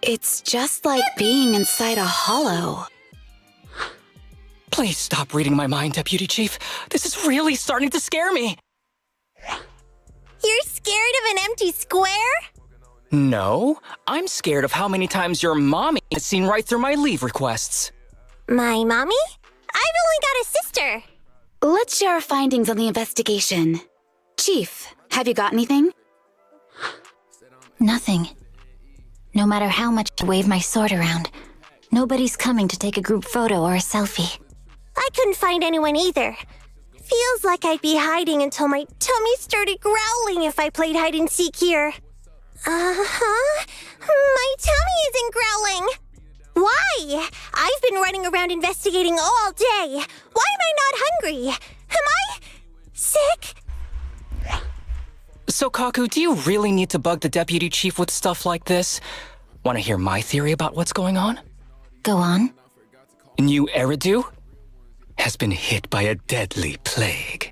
It's just like being inside a hollow. Please stop reading my mind, Deputy Chief. This is really starting to scare me. You're scared of an empty square? No, I'm scared of how many times your mommy has seen right through my leave requests. My mommy? I've only got a sister. Let's share our findings on the investigation. Chief, have you got anything? Nothing. No matter how much I wave my sword around, nobody's coming to take a group photo or a selfie. I couldn't find anyone either. Feels like I'd be hiding until my tummy started growling if I played hide and seek here. Uh-huh. My tummy isn't growling. Why? I've been running around investigating all day. Why am I not hungry? Am I sick? So, Kaku, do you really need to bug the Deputy Chief with stuff like this? Want to hear my theory about what's going on? Go on. New Eridu has been hit by a deadly plague.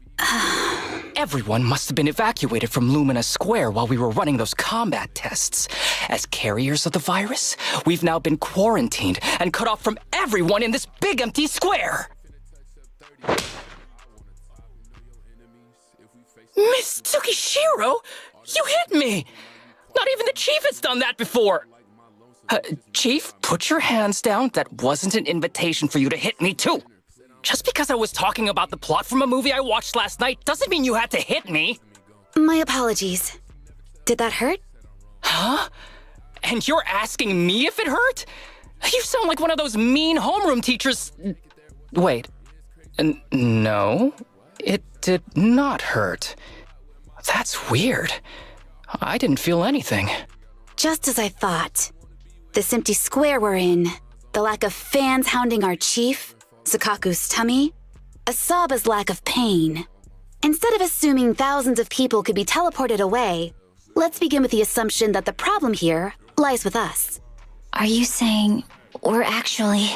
Everyone must have been evacuated from Lumina Square while we were running those combat tests. As carriers of the virus, we've now been quarantined and cut off from everyone in this big empty square. Miss Tsukishiro, you hit me! Not even the Chief has done that before! Chief, put your hands down. That wasn't an invitation for you to hit me, too. Just because I was talking about the plot from a movie I watched last night doesn't mean you had to hit me. My apologies. Did that hurt? Huh? And you're asking me if it hurt? You sound like one of those mean homeroom teachers. Wait. No, it did not hurt. That's weird. I didn't feel anything. Just as I thought. This empty square we're in, the lack of fans hounding our chief, Sakaku's tummy, Asaba's lack of pain. Instead of assuming thousands of people could be teleported away, let's begin with the assumption that the problem here lies with us. Are you saying we're actually...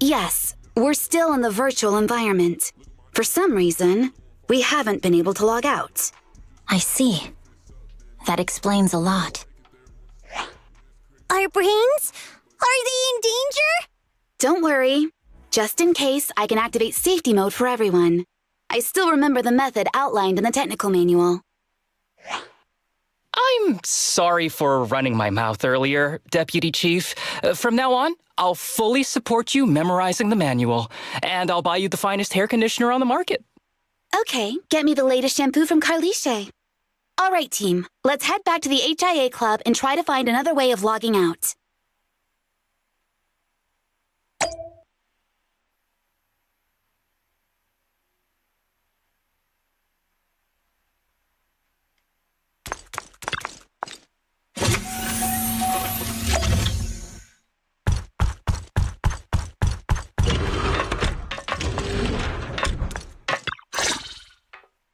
Yes, we're still in the virtual environment. For some reason, we haven't been able to log out. I see. That explains a lot. Our brains? Are they in danger? Don't worry. Just in case, I can activate safety mode for everyone. I still remember the method outlined in the technical manual. I'm sorry for running my mouth earlier, Deputy Chief. From now on, I'll fully support you memorizing the manual, and I'll buy you the finest hair conditioner on the market. Okay, get me the latest shampoo from Carliche. All right, team. Let's head back to the HIA club and try to find another way of logging out.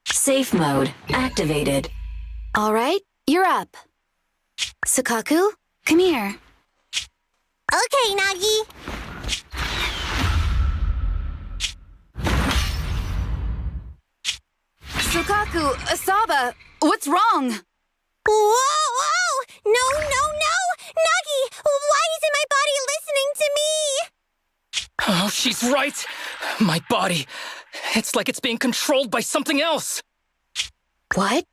Safe mode activated. All right, you're up. Sakaku, come here. Okay, Nagi. Sakaku, Asaba, what's wrong? Whoa! No! Nagi, why isn't my body listening to me? Oh, she's right. My body. It's like it's being controlled by something else. What?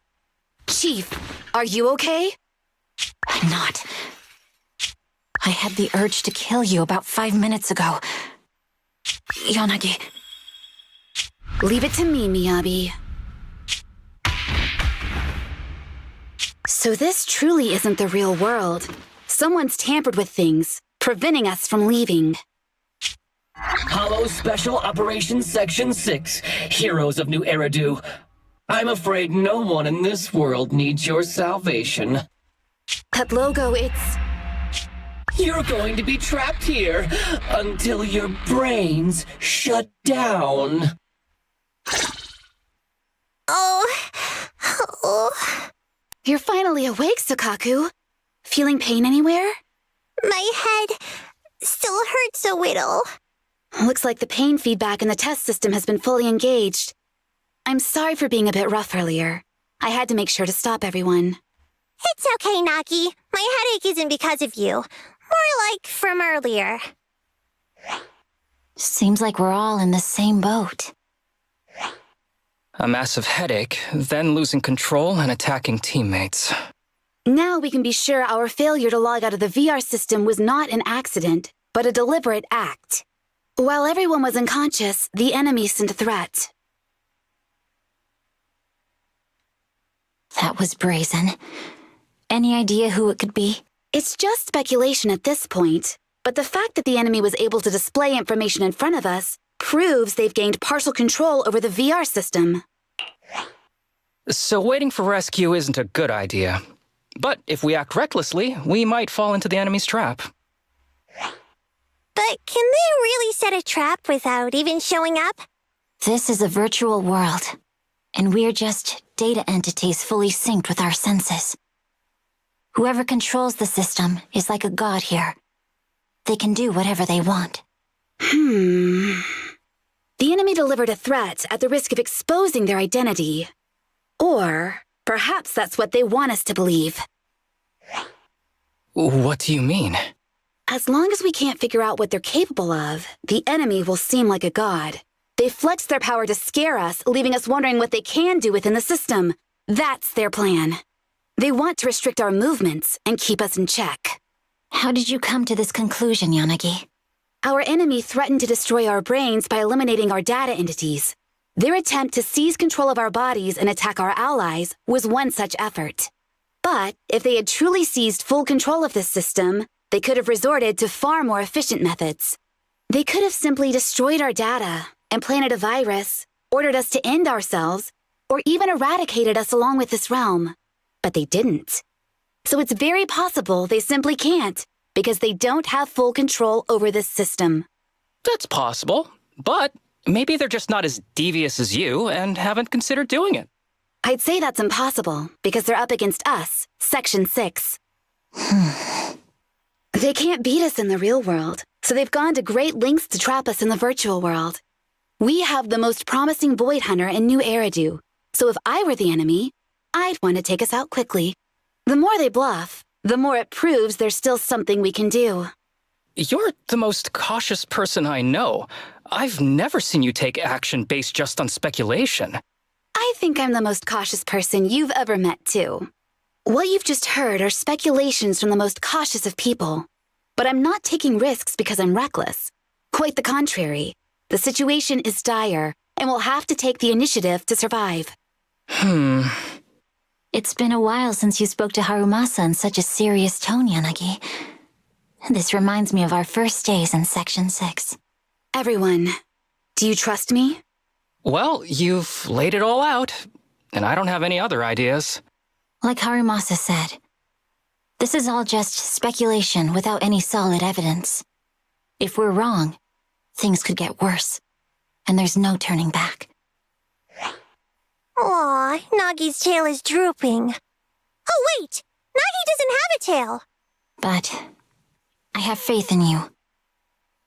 Chief, are you okay? I'm not. I had the urge to kill you about 5 minutes ago. Yanagi. Leave it to me, Miyabi. So this truly isn't the real world. Someone's tampered with things, preventing us from leaving. Hollow Special Operations Section 6, Heroes of New Eridu. I'm afraid no one in this world needs your salvation. That logo, it's... You're going to be trapped here until your brains shut down. Oh. You're finally awake, Sakaku. Feeling pain anywhere? My head still hurts a little. Looks like the pain feedback in the test system has been fully engaged. I'm sorry for being a bit rough earlier. I had to make sure to stop everyone. It's okay, Nagi. My headache isn't because of you. More like from earlier. Seems like we're all in the same boat. A massive headache, then losing control and attacking teammates. Now we can be sure our failure to log out of the VR system was not an accident, but a deliberate act. While everyone was unconscious, the enemy sent a threat. That was brazen. Any idea who it could be? It's just speculation at this point, but the fact that the enemy was able to display information in front of us proves they've gained partial control over the VR system. So waiting for rescue isn't a good idea. But if we act recklessly, we might fall into the enemy's trap. But can they really set a trap without even showing up? This is a virtual world, and we're just data entities fully synced with our senses. Whoever controls the system is like a god here. They can do whatever they want. The enemy delivered a threat at the risk of exposing their identity. Or perhaps that's what they want us to believe. What do you mean? As long as we can't figure out what they're capable of, the enemy will seem like a god. They flex their power to scare us, leaving us wondering what they can do within the system. That's their plan. They want to restrict our movements and keep us in check. How did you come to this conclusion, Yanagi? Our enemy threatened to destroy our brains by eliminating our data entities. Their attempt to seize control of our bodies and attack our allies was one such effort. But if they had truly seized full control of this system, they could have resorted to far more efficient methods. They could have simply destroyed our data, implanted a virus, ordered us to end ourselves, or even eradicated us along with this realm. But they didn't. So it's very possible they simply can't, because they don't have full control over this system. That's possible, but maybe they're just not as devious as you and haven't considered doing it. I'd say that's impossible, because they're up against us, Section 6. They can't beat us in the real world, so they've gone to great lengths to trap us in the virtual world. We have the most promising Void Hunter in New Eridu, so if I were the enemy, I'd want to take us out quickly. The more they bluff, the more it proves there's still something we can do. You're the most cautious person I know. I've never seen you take action based just on speculation. I think I'm the most cautious person you've ever met, too. What you've just heard are speculations from the most cautious of people. But I'm not taking risks because I'm reckless. Quite the contrary. The situation is dire, and we'll have to take the initiative to survive. It's been a while since you spoke to Harumasa in such a serious tone, Yanagi. This reminds me of our first days in Section 6. Everyone, do you trust me? Well, you've laid it all out, and I don't have any other ideas. Like Harumasa said, this is all just speculation without any solid evidence. If we're wrong, things could get worse, and there's no turning back. Aw, Nagi's tail is drooping. Oh wait! Nagi doesn't have a tail! But I have faith in you.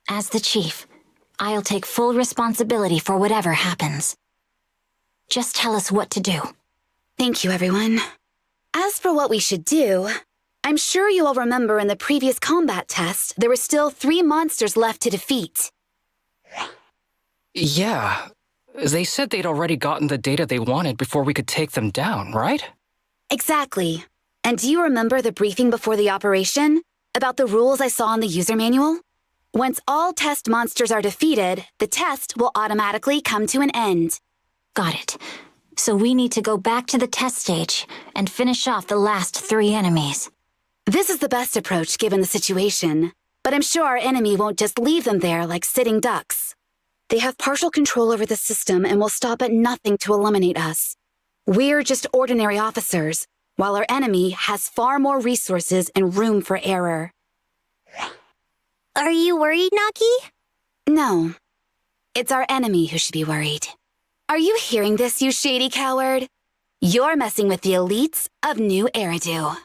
As the chief, I'll take full responsibility for whatever happens. Just tell us what to do. Thank you, everyone. As for what we should do, I'm sure you all remember in the previous combat test, there were still 3 monsters left to defeat. Yeah. They said they'd already gotten the data they wanted before we could take them down, right? Exactly. And do you remember the briefing before the operation? About the rules I saw in the user manual? Once all test monsters are defeated, the test will automatically come to an end. Got it. So we need to go back to the test stage and finish off the last 3 enemies. This is the best approach given the situation, but I'm sure our enemy won't just leave them there like sitting ducks. They have partial control over the system and will stop at nothing to eliminate us. We're just ordinary officers, while our enemy has far more resources and room for error. Are you worried, Nagi? No. It's our enemy who should be worried. Are you hearing this, you shady coward? You're messing with the elites of New Eridu.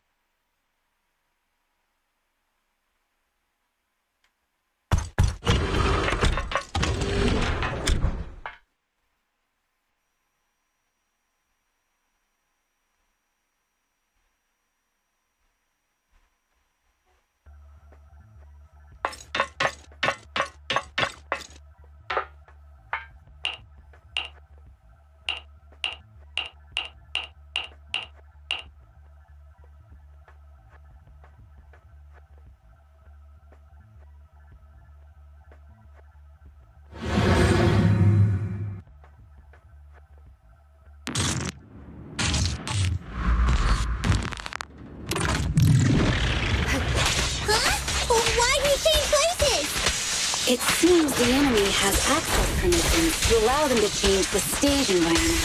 It seems the enemy has access permissions to allow them to change the stage environment.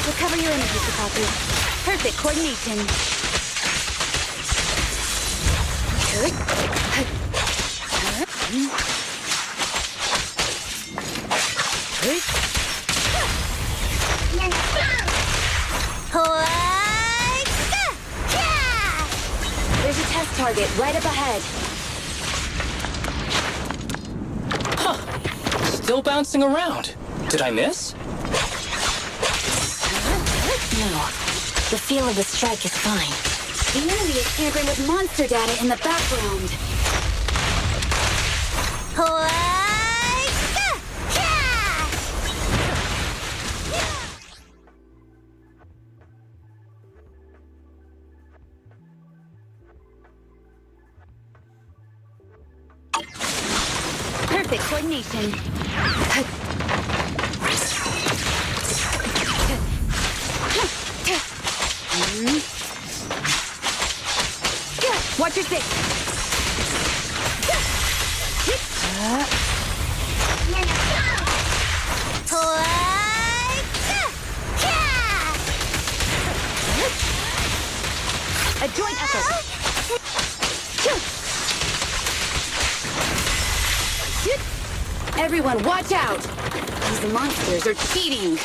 Recover your energy, Sapaku. Perfect coordination. There's a test target right up ahead. Still bouncing around. Did I miss? No. The feel of the strike is fine. The enemy is tampering with monster data in the background. Perfect coordination. Watch your six. A joint effort. Everyone, watch out! These monsters are cheating.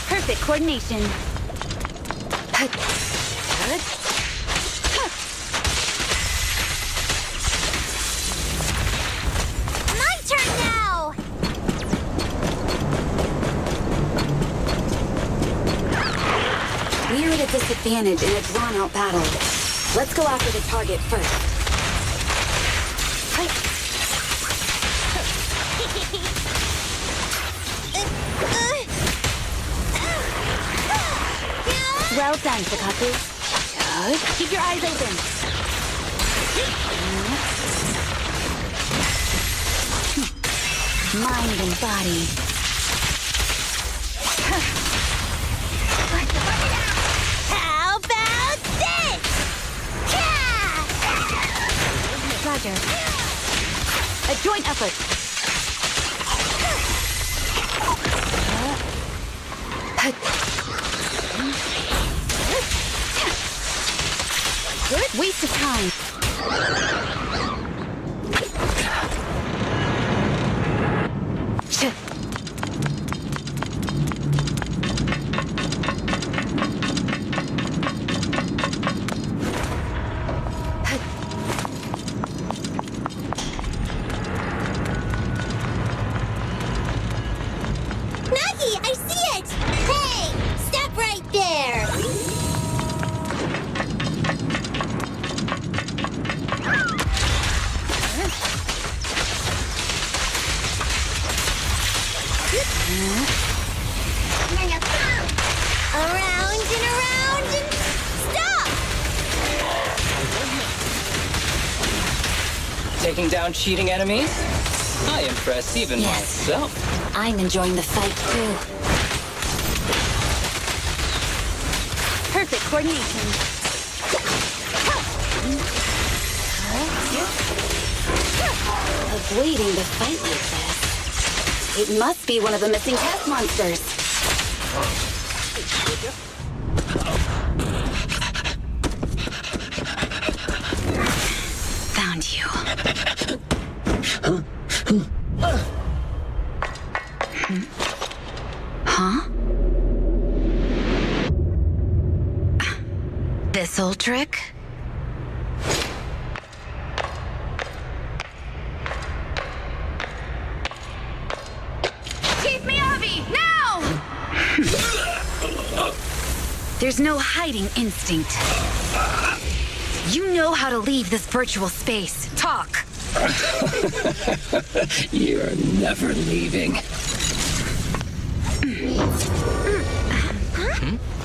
Perfect coordination. My turn now! We're at a disadvantage in a drawn-out battle. Let's go after the target first. Well done, Sakaku. Good. Keep your eyes open. Mind and body. How about this? Roger. A joint effort. Good. Waste of time. Nagi, I see it! Hey, stop right there! Around and stop! Taking down cheating enemies? I impress even Yes. myself. I'm enjoying the fight too. Perfect coordination. Avoiding the fight like this. It must be one of the missing test monsters. Found you. Huh? This old trick? Chief Miyabi, now! There's no hiding instinct. You know how to leave this virtual space. Talk. You're never leaving.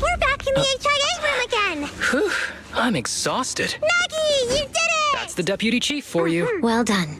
We're back in the HIA room again! Whew, I'm exhausted. Nagi, you did it! That's the deputy chief for you. Well done.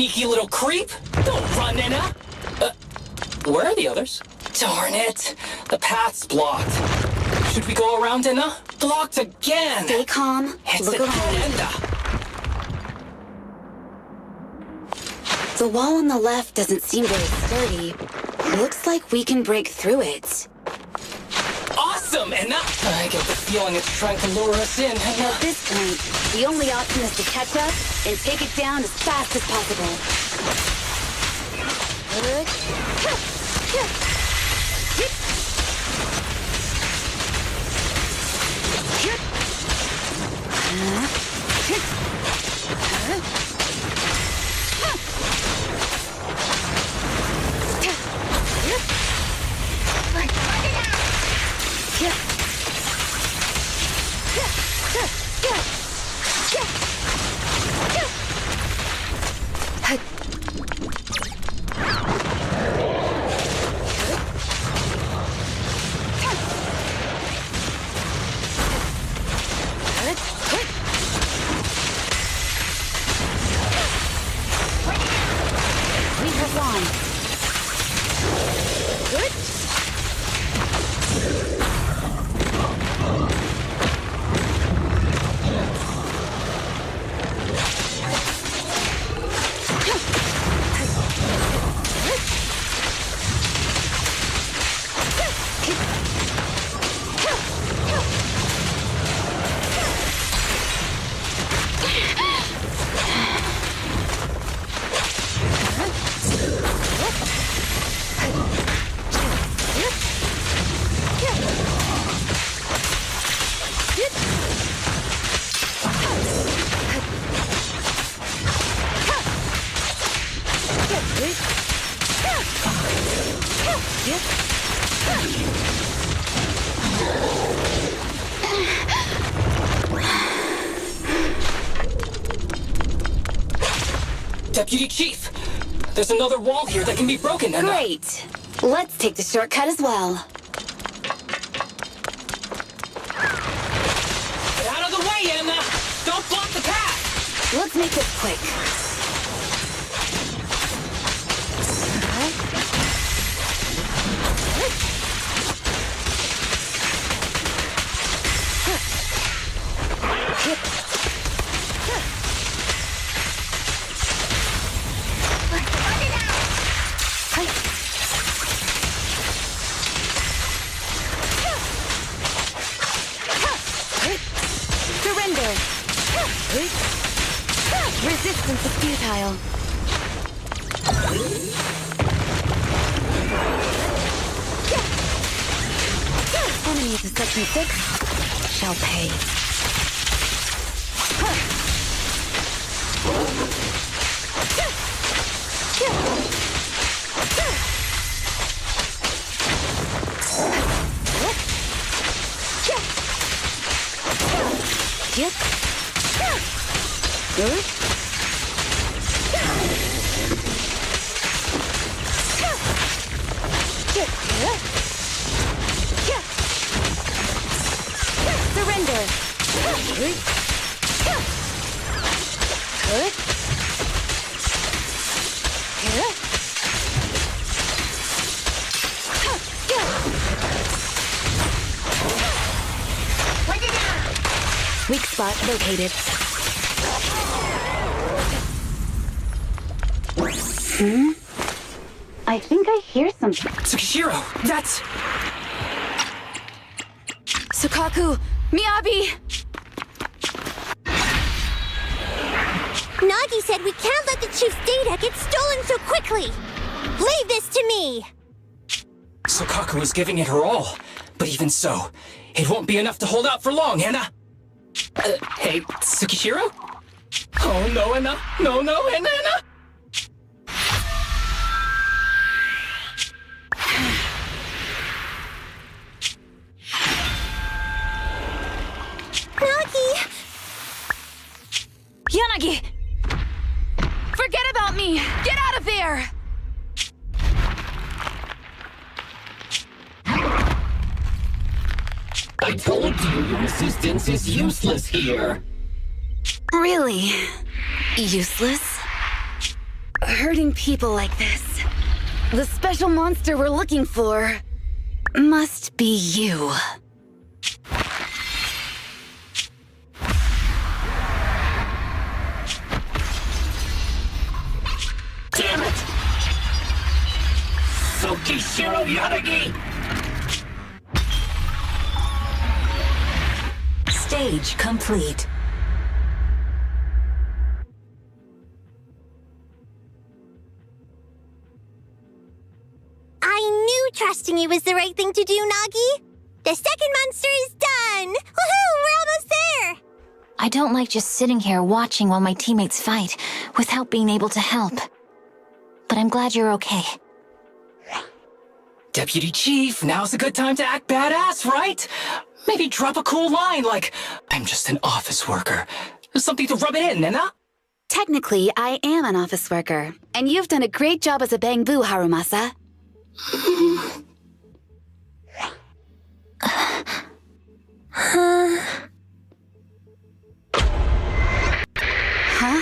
sneaky little creep! Don't run, Enna! Where are the others? Darn it! The path's blocked. Should we go around, Enna? Blocked again! Stay calm. It's Look a around. dead end. The wall on the left doesn't seem very sturdy. Looks like we can break through it. Awesome, Enna! I get the feeling it's trying to lure us in, Enna. At this point, the only option is to catch up and take it down as fast as possible. We have won. Good. Deputy Chief, there's another wall here that can be broken, Enna. Great. Let's take the shortcut as well. Get out of the way, Enna! Don't block the path! Let's make this quick. Surrender. Resistance is futile. Enemies of Section 6 shall pay. Yep. Good. Surrender. Good. Good. Weak spot located. I think I hear something. Tsukishiro, that's... Sukaku! Miyabi! Nagi said we can't let the chief's data get stolen so quickly. Leave this to me. Sokaku is giving it her all. But even so, it won't be enough to hold out for long, Enna. Hey, Tsukishiro? Oh, no, Enna. No, Enna. Nagi! Yanagi! Forget about me! Get out of there! I told you your assistance is useless here. Really? Useless? hurting people like this. The special monster we're looking for must be you. Damn it! Sokishiro Yanagi! Stage complete. I knew trusting you was the right thing to do, Nagi. The second monster is done! Woohoo! We're almost there! I don't like just sitting here watching while my teammates fight without being able to help. But I'm glad you're okay. Deputy Chief, now's a good time to act badass, right? Maybe drop a cool line like, I'm just an office worker. Something to rub it in, Nena? Technically, I am an office worker, and you've done a great job as a bamboo, Harumasa. Huh?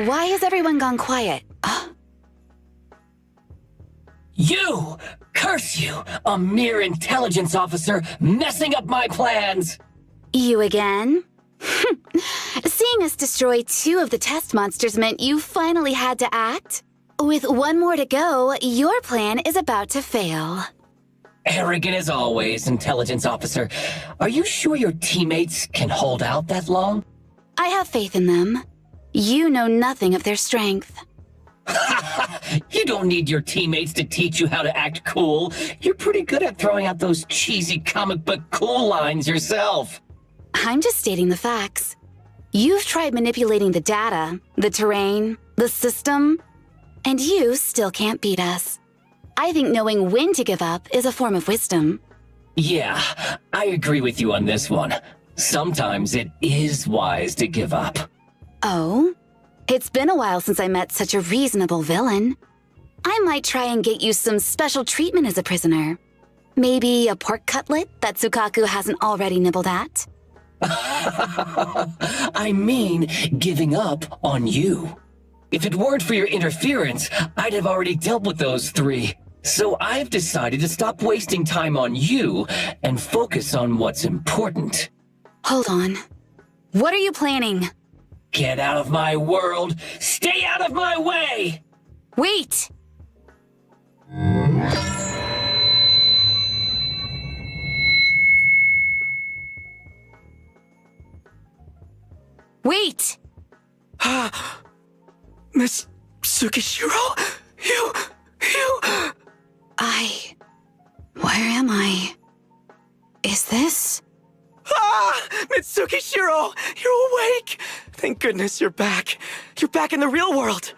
Why has everyone gone quiet? You! Curse you! A mere intelligence officer messing up my plans! You again? Seeing us destroy 2 of the test monsters meant you finally had to act? With 1 more to go, your plan is about to fail. Arrogant as always, intelligence officer. Are you sure your teammates can hold out that long? I have faith in them. You know nothing of their strength. You don't need your teammates to teach you how to act cool. You're pretty good at throwing out those cheesy comic book cool lines yourself. I'm just stating the facts. You've tried manipulating the data, the terrain, the system, and you still can't beat us. I think knowing when to give up is a form of wisdom. Yeah, I agree with you on this one. Sometimes it is wise to give up. Oh? It's been a while since I met such a reasonable villain. I might try and get you some special treatment as a prisoner. Maybe a pork cutlet that Sukaku hasn't already nibbled at? I mean, giving up on you. If it weren't for your interference, I'd have already dealt with those 3. So I've decided to stop wasting time on you and focus on what's important. Hold on. What are you planning? Get out of my world! Stay out of my way! Wait! Wait! Miss Tsukishiro? You... Where am I? Is this? Mitsukishiro! You're awake! Thank goodness you're back. You're back in the real world.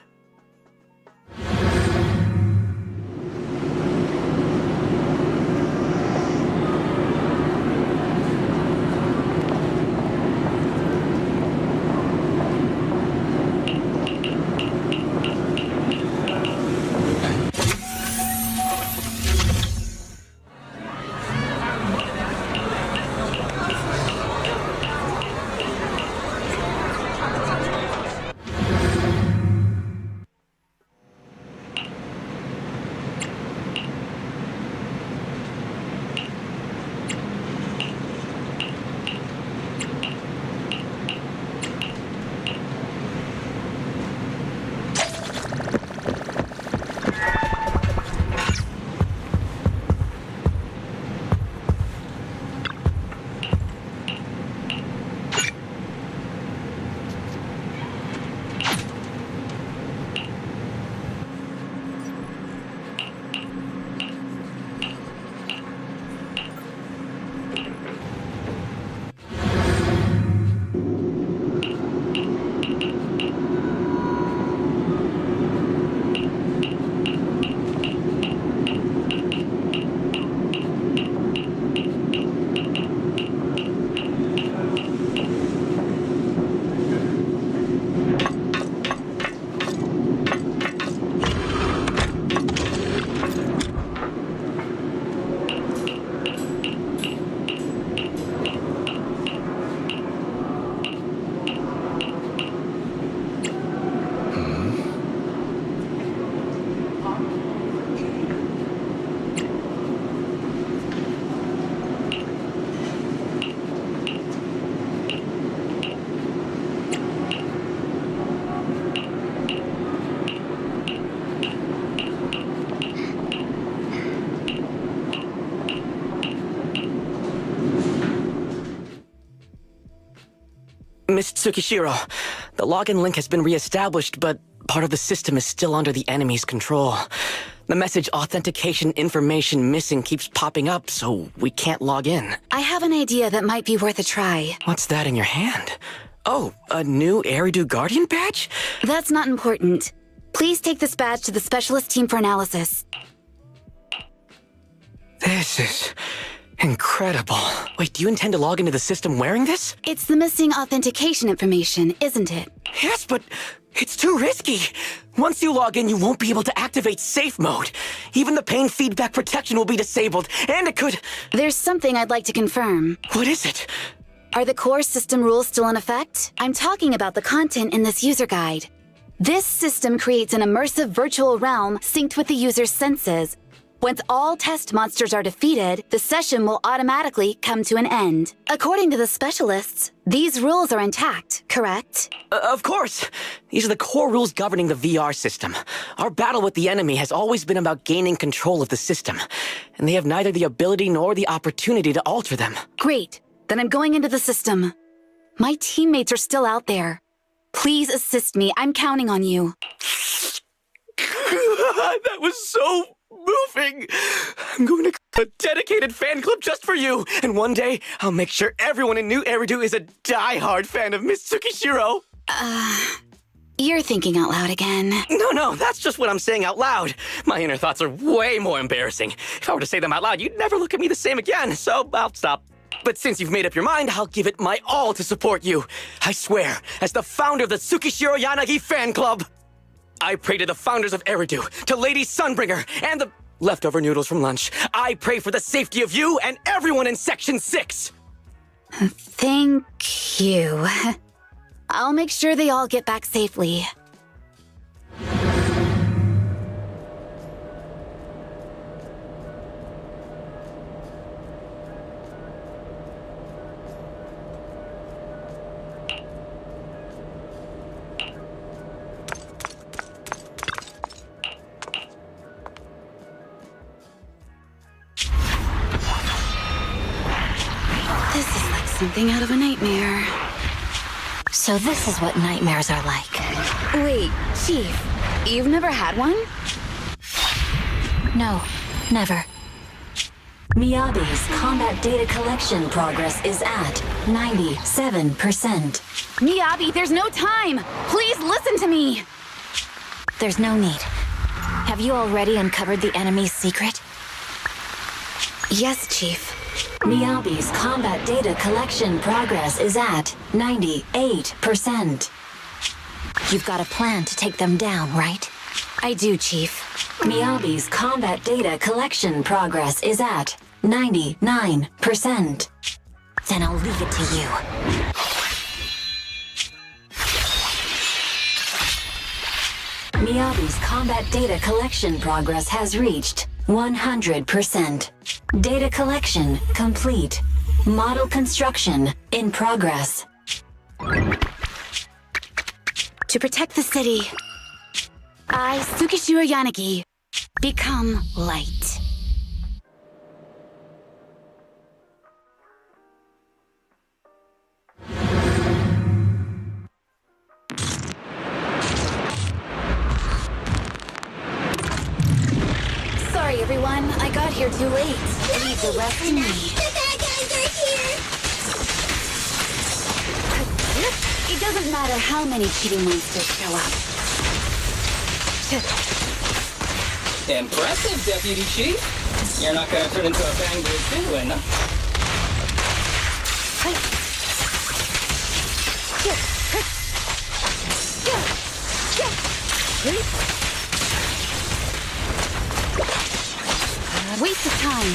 Miss Tsukishiro, the login link has been reestablished, but part of the system is still under the enemy's control. The message authentication information missing keeps popping up, so we can't log in. I have an idea that might be worth a try. What's that in your hand? Oh, a new Eridu Guardian badge? That's not important. Please take this badge to the specialist team for analysis. This is incredible. Wait, do you intend to log into the system wearing this? It's the missing authentication information, isn't it? Yes, but it's too risky. Once you log in, you won't be able to activate safe mode. Even the pain feedback protection will be disabled, and it could... There's something I'd like to confirm. What is it? Are the core system rules still in effect? I'm talking about the content in this user guide. This system creates an immersive virtual realm synced with the user's senses. Once all test monsters are defeated, the session will automatically come to an end. According to the specialists, these rules are intact, correct? Of course. These are the core rules governing the VR system. Our battle with the enemy has always been about gaining control of the system, and they have neither the ability nor the opportunity to alter them. Great. Then I'm going into the system. My teammates are still out there. Please assist me. I'm counting on you. That was so moving. I'm going to create a dedicated fan club just for you, and one day I'll make sure everyone in New Eridu is a die-hard fan of Miss Tsukishiro. You're thinking out loud again. No, that's just what I'm saying out loud. My inner thoughts are way more embarrassing. If I were to say them out loud, you'd never look at me the same again, so I'll stop. But since you've made up your mind, I'll give it my all to support you. I swear, as the founder of the Tsukishiro Yanagi fan club, I pray to the founders of Eridu, to Lady Sunbringer, and the leftover noodles from lunch. I pray for the safety of you and everyone in Section 6. Thank you. I'll make sure they all get back safely. This is like something out of a nightmare. So this is what nightmares are like. Wait, Chief, you've never had one? No, never. Miyabi's combat data collection progress is at 97%. Miyabi, there's no time! Please listen to me! There's no need. Have you already uncovered the enemy's secret? Yes, Chief. Miyabi's combat data collection progress is at 98%. You've got a plan to take them down, right? I do, Chief. Miyabi's combat data collection progress is at 99%. Then I'll leave it to you. Miyabi's combat data collection progress has reached 100%. Data collection complete. Model construction in progress. To protect the city, I, Tsukishiro Yanagi, become light. Sorry, everyone. I got here too late. Leave the rest to me. The bad guys are here! It doesn't matter how many cheating monsters show up. Impressive, Deputy Chief. You're not gonna turn into a bangor villain. Waste of time.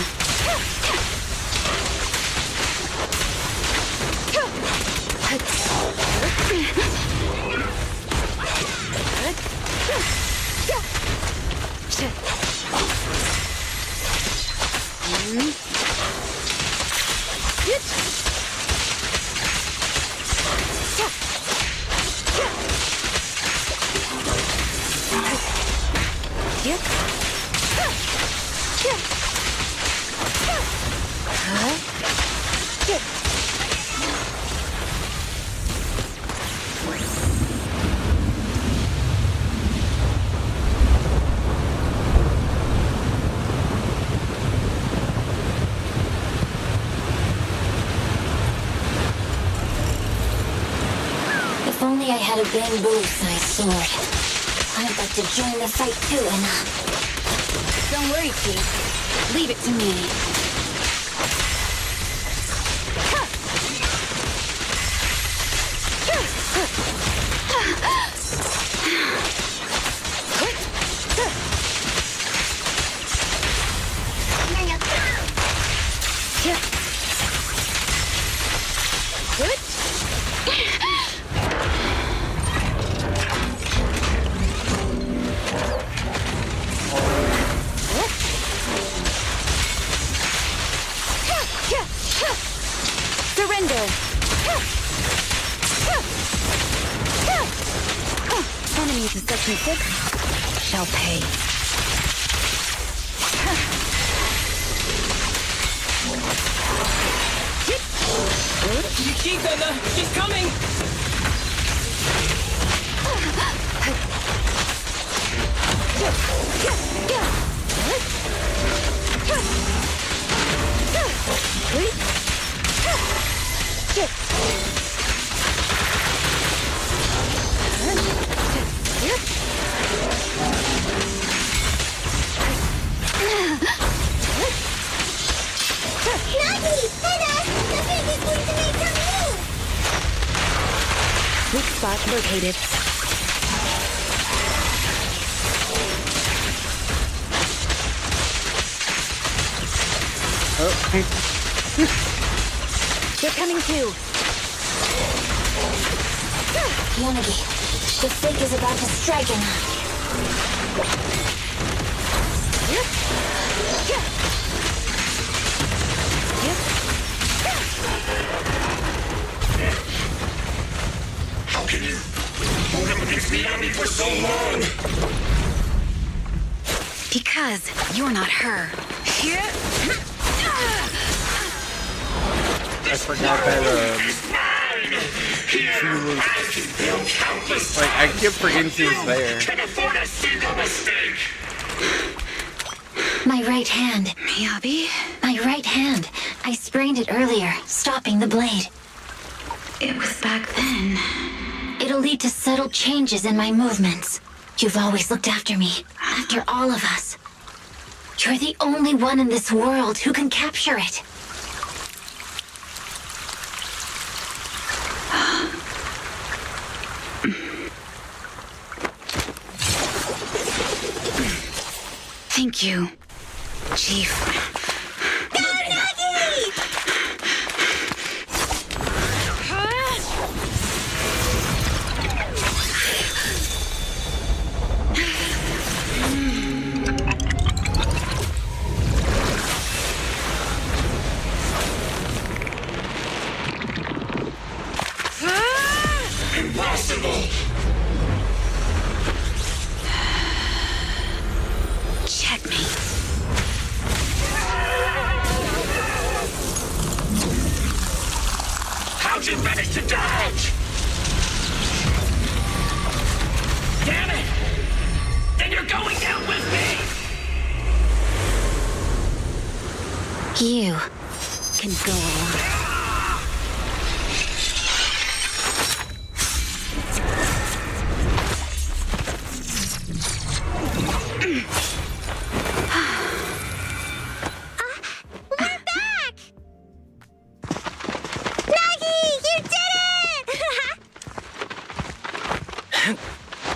I had a bamboo-sized sword. I'd like to join the fight too, and Don't worry, Chief. Leave it to me. Surrender! Enemies of Section 6 shall pay. Yukiko, she's coming! Weak spot located. They're coming too. Yanagi, the fake is about to strike him. How can you hold up against the army for so long? Because you're not her. I forgot that she was like, I kept forgetting she was there. Can afford a single mistake. My right hand. Miyabi? My right hand. I sprained it earlier, stopping the blade. It was back then. It'll lead to subtle changes in my movements. You've always looked after me, after all of us. You're the only one in this world who can capture it. Thank you, Chief. Impossible. Checkmate. How'd you manage to dodge? Damn it! Then you're going down with me! You Can go along.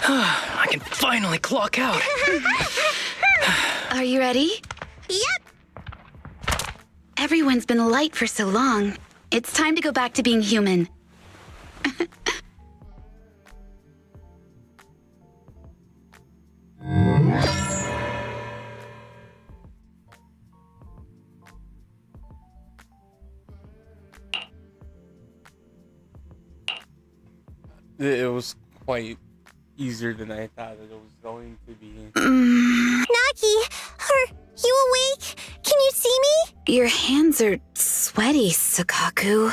I can finally clock out. Are you ready? Yep. Everyone's been light for so long. It's time to go back to being human. It was quite easier than I thought it was going to be. Nagi, are you awake? Can you see me? Your hands are sweaty, Sukaku. You're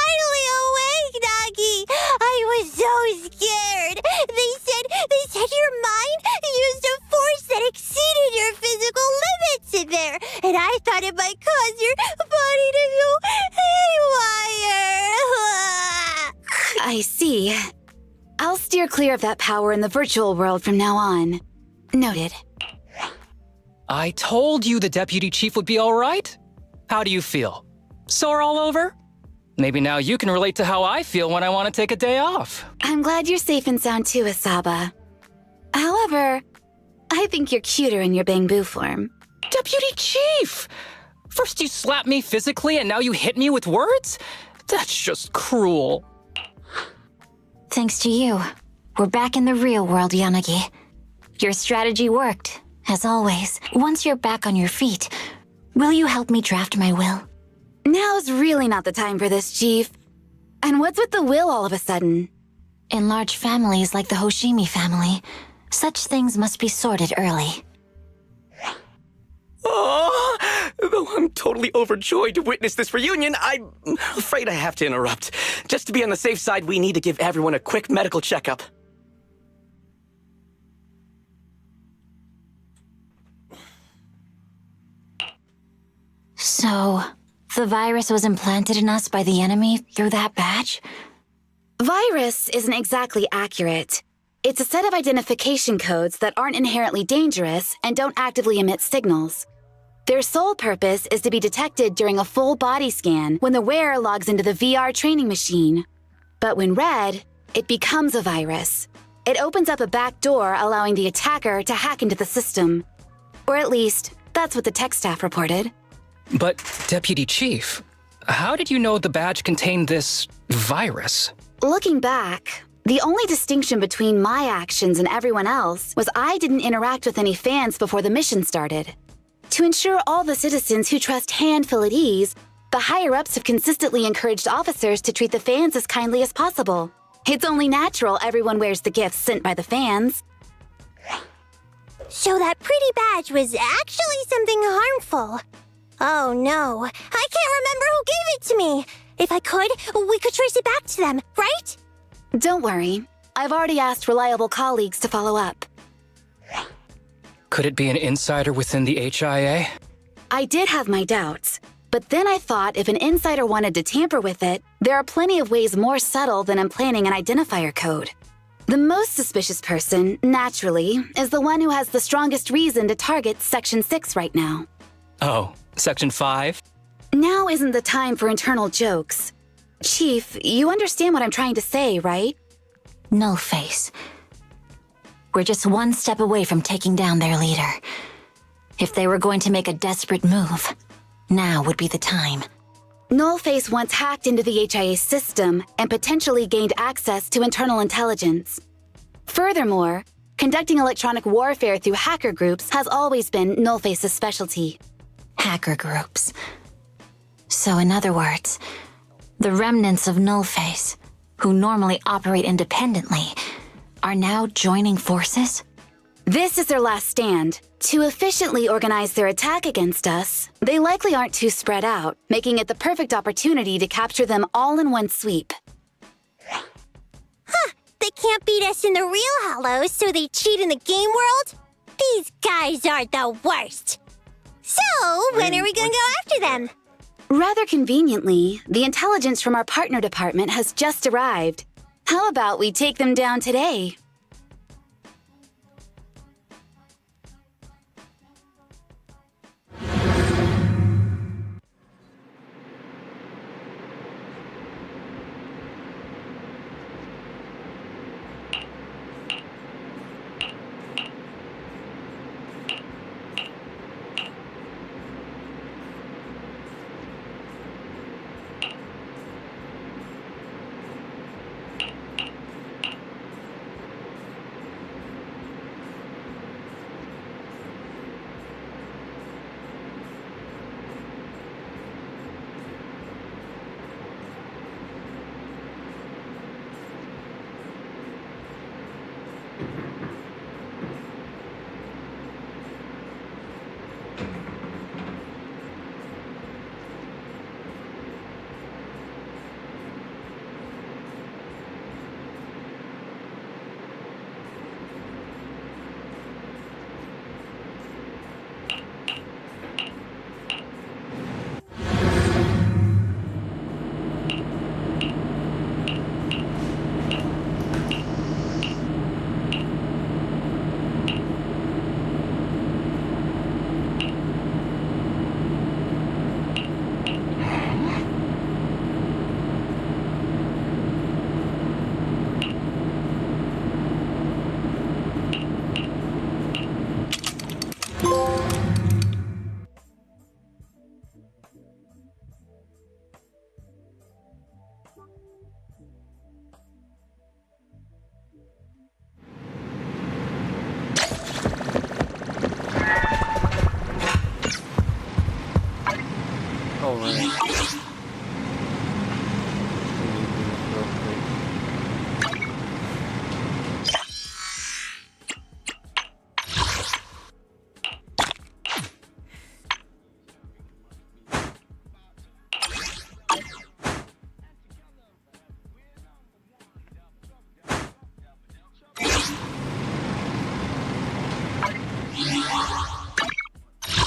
finally awake, Nagi. I was so scared. They said your mind used a force that exceeded your physical limits in there, and I thought it might cause your body to go haywire. clear of that power in the virtual world from now on. Noted. I told you the deputy chief would be all right. How do you feel? Sore all over? Maybe now you can relate to how I feel when I want to take a day off. I'm glad you're safe and sound too, Asaba. However, I think you're cuter in your bamboo form. Deputy chief! First you slap me physically and now you hit me with words? That's just cruel. Thanks to you, we're back in the real world, Yanagi. Your strategy worked, as always. Once you're back on your feet, will you help me draft my will? Now's really not the time for this, Chief. And what's with the will all of a sudden? In large families like the Hoshimi family, such things must be sorted early. Oh, though I'm totally overjoyed to witness this reunion, I'm afraid I have to interrupt. Just to be on the safe side, we need to give everyone a quick medical checkup. So, the virus was implanted in us by the enemy through that badge? Virus isn't exactly accurate. It's a set of identification codes that aren't inherently dangerous and don't actively emit signals. Their sole purpose is to be detected during a full body scan when the wearer logs into the VR training machine. But when read, it becomes a virus. It opens up a back door, allowing the attacker to hack into the system. Or at least, that's what the tech staff reported. But, Deputy Chief, how did you know the badge contained this virus? Looking back, the only distinction between my actions and everyone else was I didn't interact with any fans before the mission started. To ensure all the citizens who trust Han feel at ease, the higher-ups have consistently encouraged officers to treat the fans as kindly as possible. It's only natural everyone wears the gifts sent by the fans. So that pretty badge was actually something harmful. Oh no, I can't remember who gave it to me. If I could, we could trace it back to them, right? Don't worry. I've already asked reliable colleagues to follow up. Could it be an insider within the HIA? I did have my doubts, but then I thought if an insider wanted to tamper with it, there are plenty of ways more subtle than implanting an identifier code. The most suspicious person, naturally, is the one who has the strongest reason to target Section 6 right now. Oh, Section 5? Now isn't the time for internal jokes. Chief, you understand what I'm trying to say, right? Nullface. We're just one step away from taking down their leader. If they were going to make a desperate move, now would be the time. Nullface once hacked into the HIA system and potentially gained access to internal intelligence. Furthermore, conducting electronic warfare through hacker groups has always been Nullface's specialty. Hacker groups. So in other words, the remnants of Nullface, who normally operate independently, are now joining forces? This is their last stand. To efficiently organize their attack against us, they likely aren't too spread out, making it the perfect opportunity to capture them all in one sweep. Huh, they can't beat us in the real Hollows, so they cheat in the game world? These guys are the worst. So, when are we gonna go after them? Rather conveniently, the intelligence from our partner department has just arrived. How about we take them down today?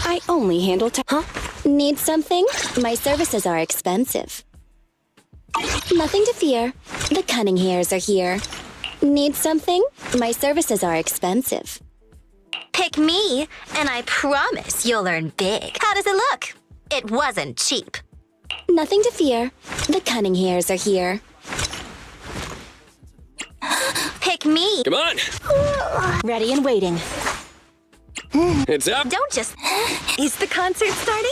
I only handle Huh? Need something? My services are expensive. Nothing to fear. The cunning hairs are here. Need something? My services are expensive. Pick me, and I promise you'll earn big. How does it look? It wasn't cheap. Nothing to fear. The cunning hairs are here. Pick me. Come on! Ready and waiting. It's up! Don't just... Is the concert starting?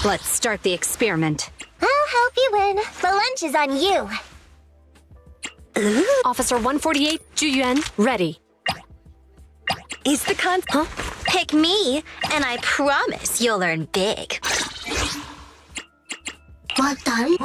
Let's start the experiment. I'll help you win. The lunch is on you. Officer 148, Juyuan, ready. Is the Huh? Pick me, and I promise you'll earn big. What done?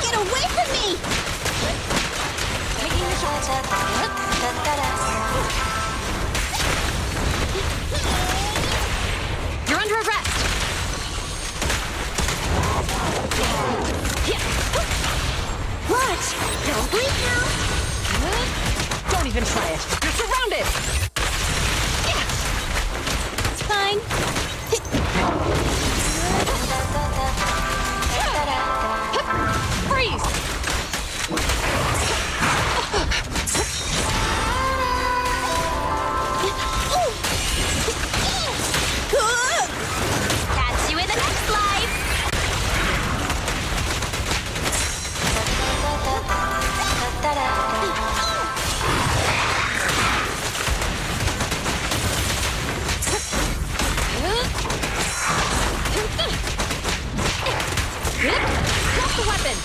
Get away from me! You're under arrest. Watch! Don't blink now! Don't even try it. You're surrounded. It's fine. Freeze. Catch you in the next life! Drop the weapon.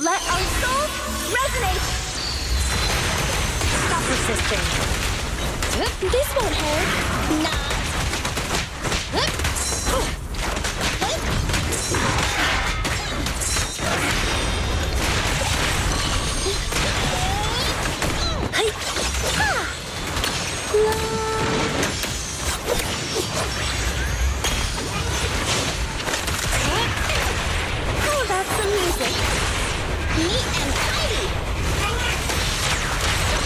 Let our souls resonate! Stop resisting. This won't hurt. Not. How about some music? Neat and tidy!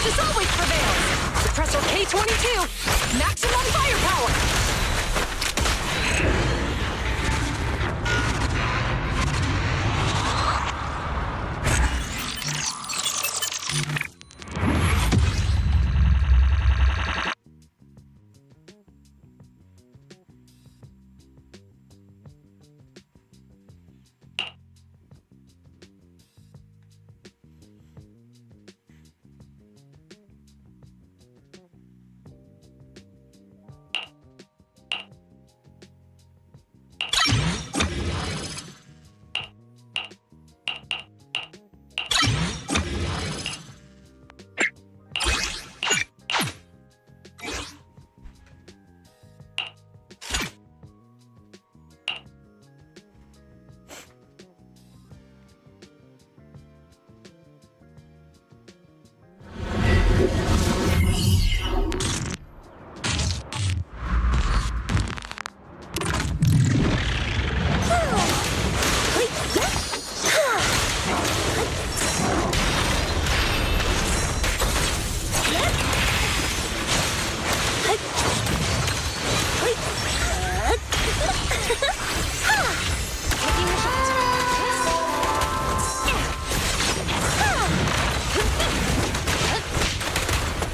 This always prevails. Suppressor K-22. Maximum firepower.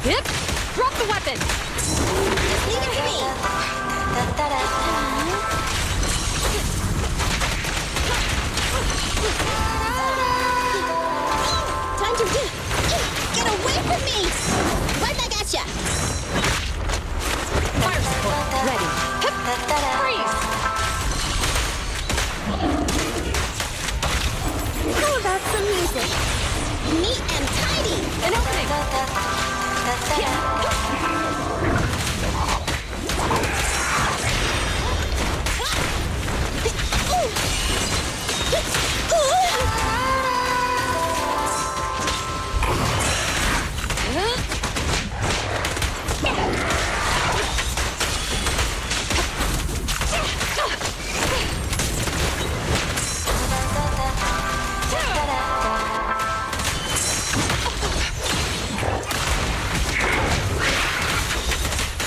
Hip! Drop the weapon! Leave it to me! music. Neat and tidy. An opening!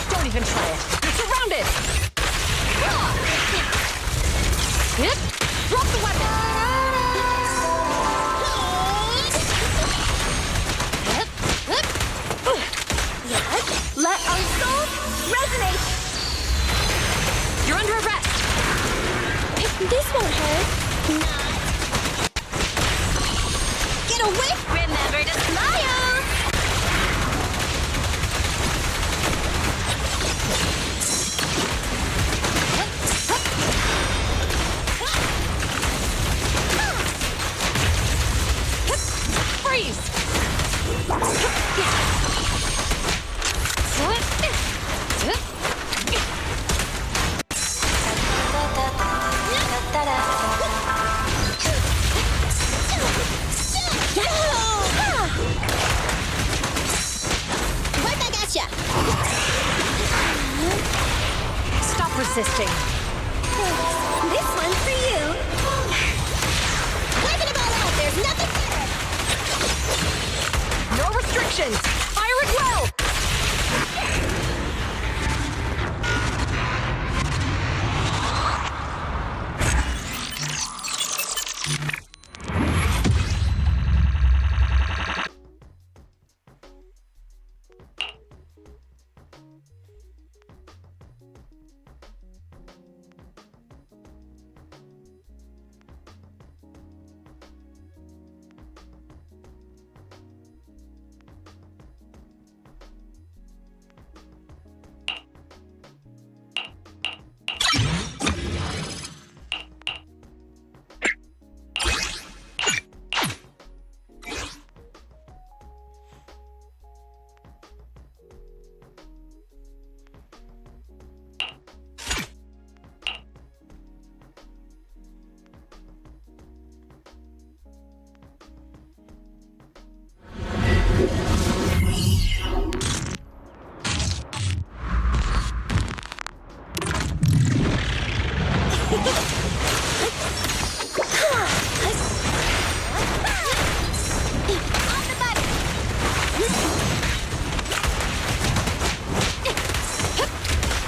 Don't even try it. You're surrounded! Hit! Drop the weapon! Yes. Let our souls resonate. You're under arrest! This won't hurt. Get away! Remember to smile! Freeze! Right back at ya! Stop resisting. This one's for you! Wiping it all out, there's nothing better! No restrictions! Fire at will!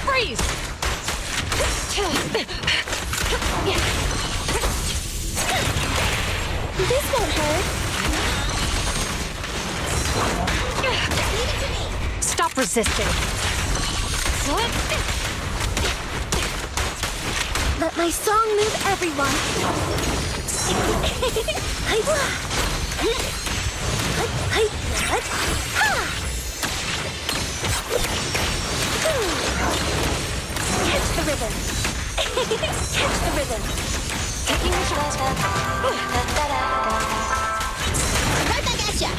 Freeze! This won't hurt. Stop resisting. Let my song move everyone. Catch the rhythm. Catch the rhythm. Taking the shot. Right back at ya.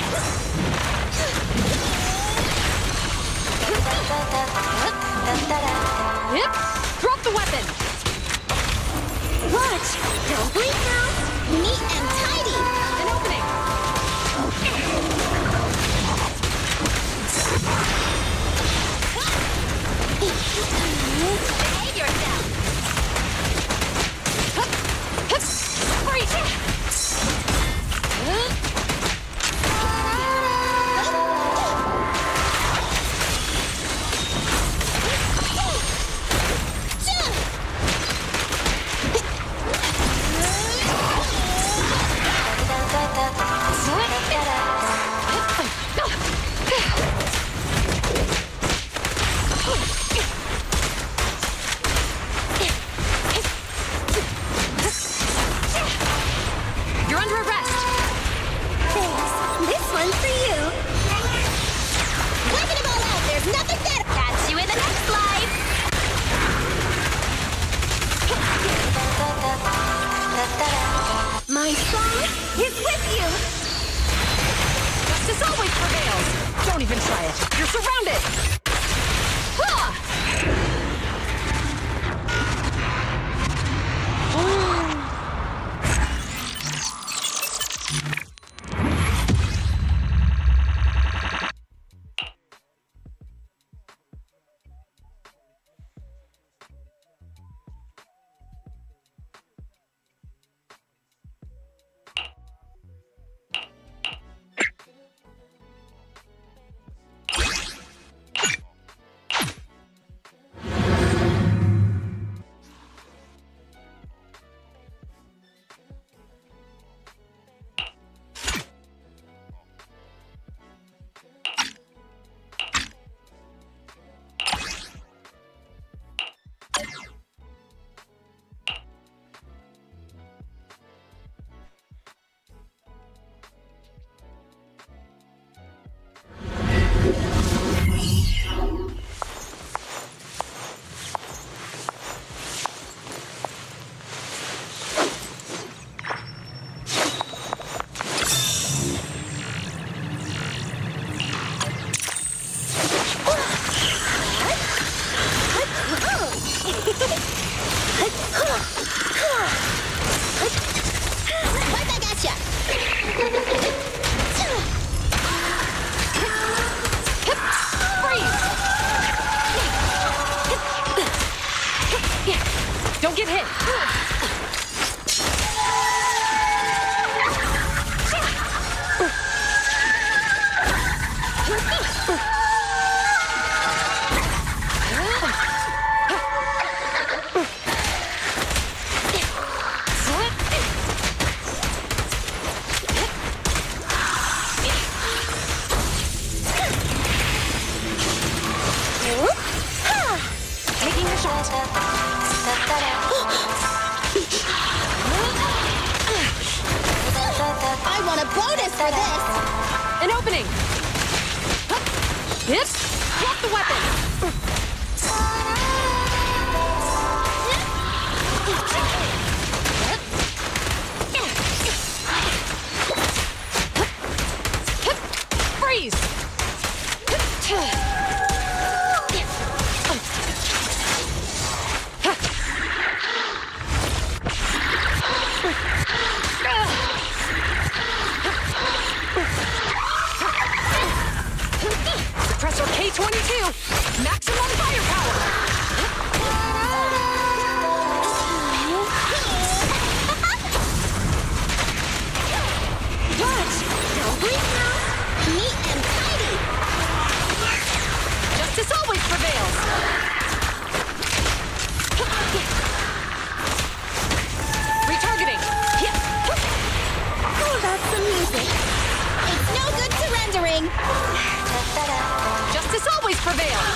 Yep. Drop the weapon! Watch. Don't blink now. Neat and tidy. An opening! Behave yourself. Freeze! by it. You're surrounded! Ah! Right back at ya! Don't get hit! Taking a shot. I want a bonus for this! An opening! Hit! Drop the weapon! Freeze! Suppressor K-22! Maximum firepower! What? Don't blink now! Neat and tidy! Justice always prevails! Retargeting! Oh, that's some music! It's no good surrendering! Justice always prevails!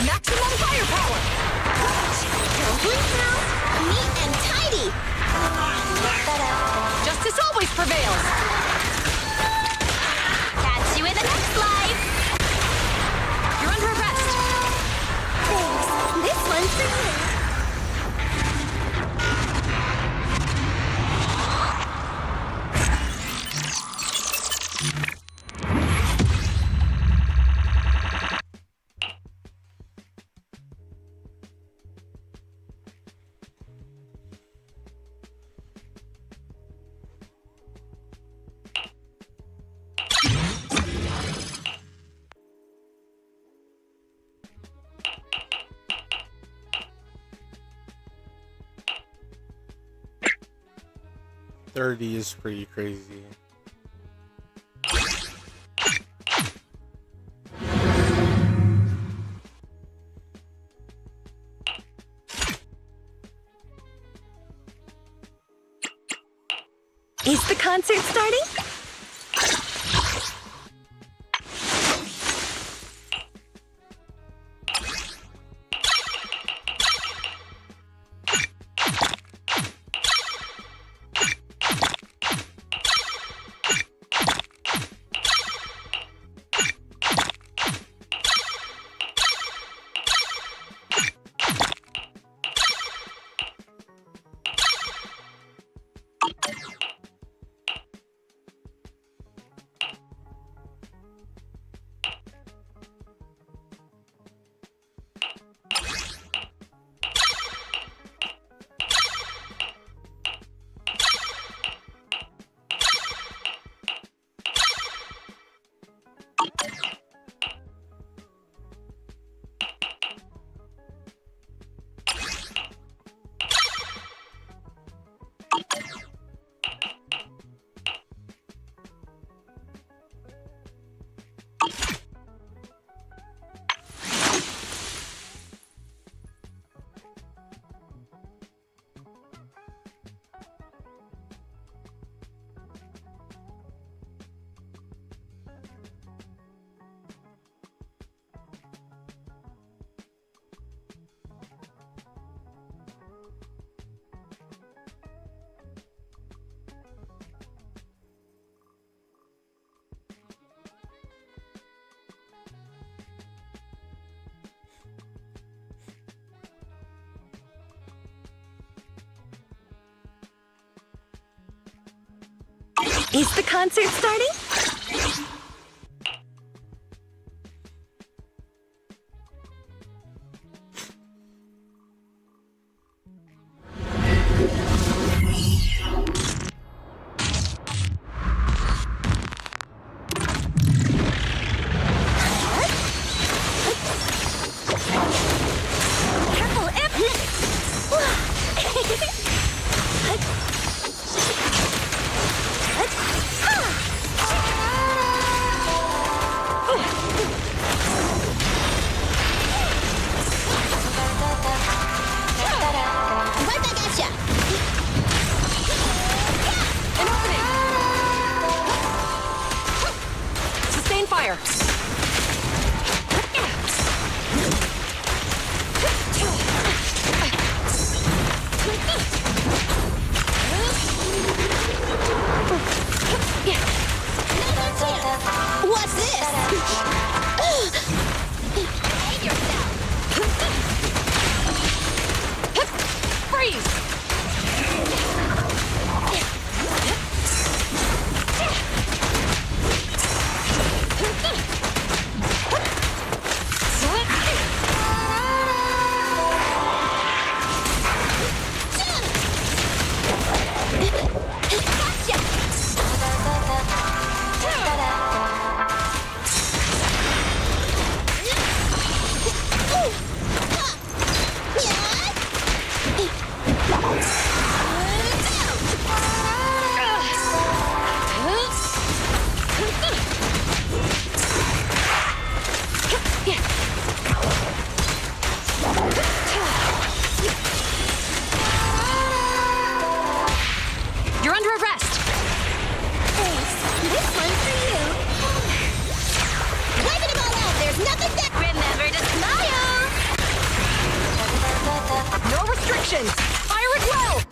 Maximum firepower! Don't blink now. Neat and tidy. Justice always prevails! Catch you in the next life. You're under arrest! Thanks. This one's for you. $30 is pretty crazy. Is the concert starting? Is the concert starting? Careful, directions! Fire it well!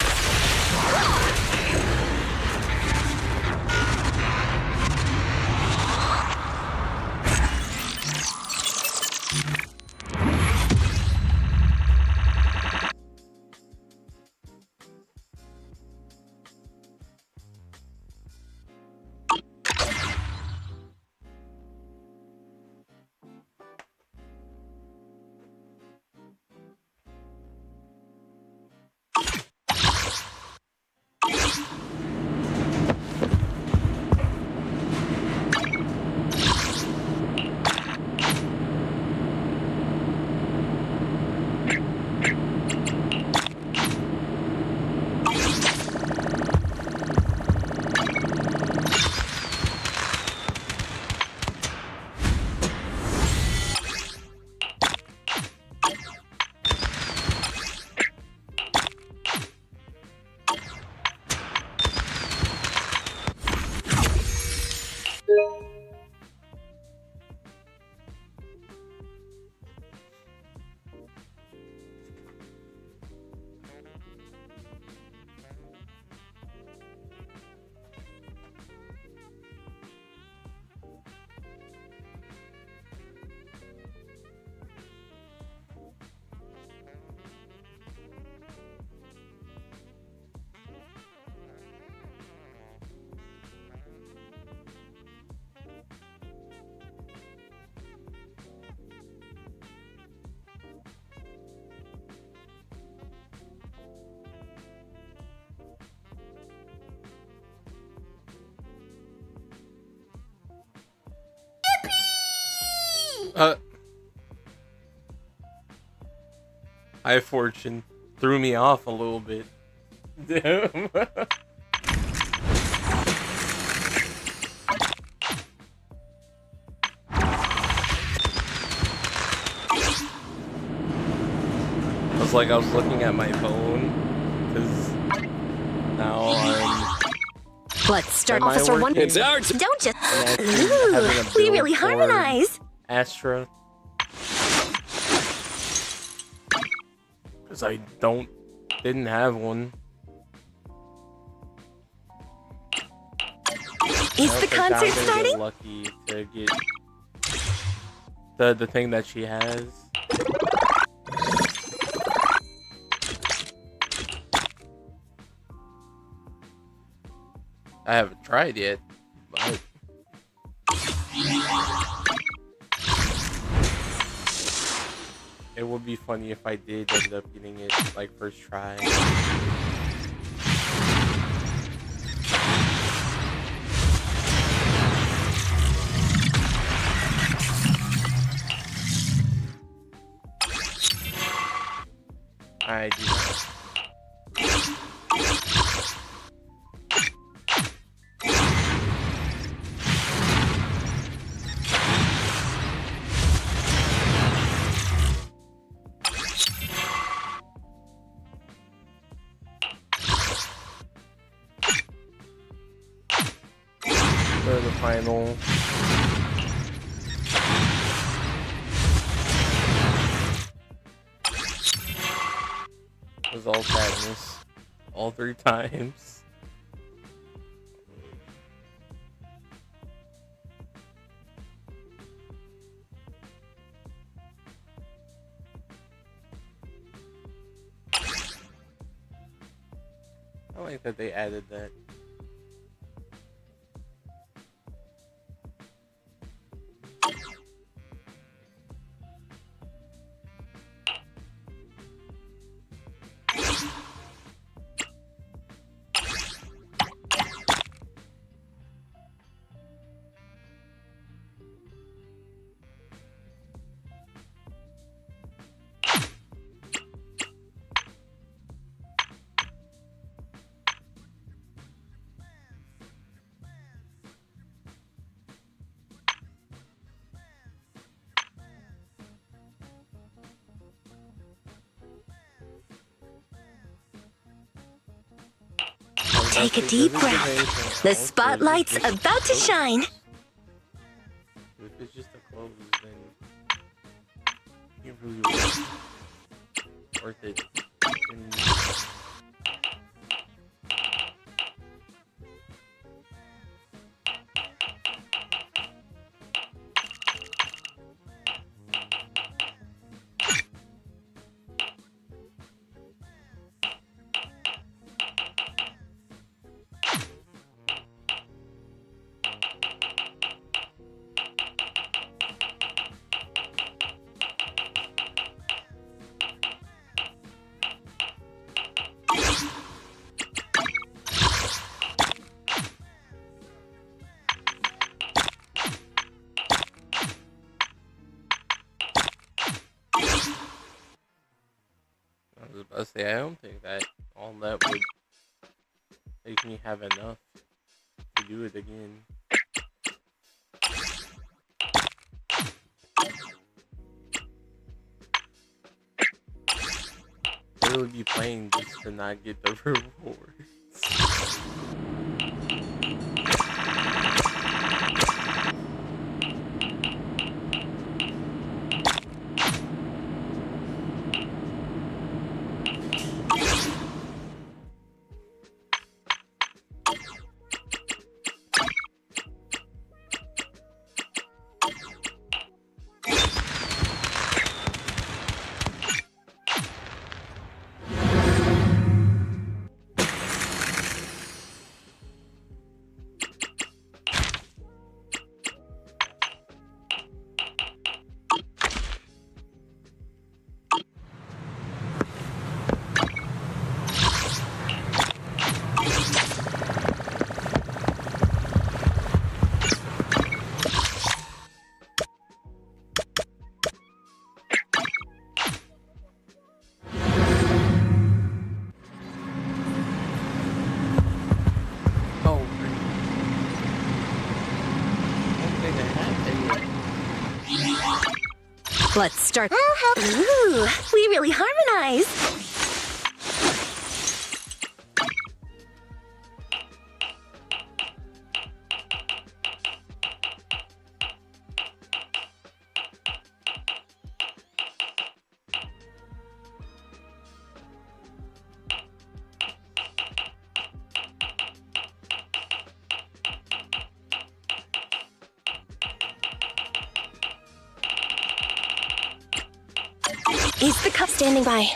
High Fortune threw me off a little bit. Damn. I was looking at my phone because now I'm. Let's start, Officer One. It's ours. Don't just. Ooh, We really harmonize. Astra. Because I didn't have one. Is the concert starting? Lucky to get the thing that she has. I haven't tried yet, but it would be funny if I did end up getting it like first try. I do not. For the final. It was all sadness. All 3 times. I like that they added that. Take a deep breath. The spotlight's about to shine. If it's just a close, then you really worth it. I say I don't think that all that would make me have enough to do it again. Really be playing just to not get the rewards. Let's start. Ooh, we really harmonize. Is the cup standing by?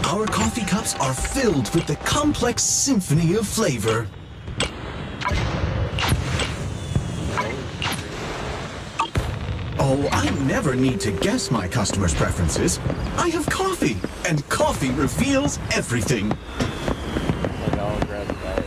Our coffee cups are filled with the complex symphony of flavor. Oh, I never need to guess my customers' preferences. I have coffee, and coffee reveals everything. Like, I'll grab that.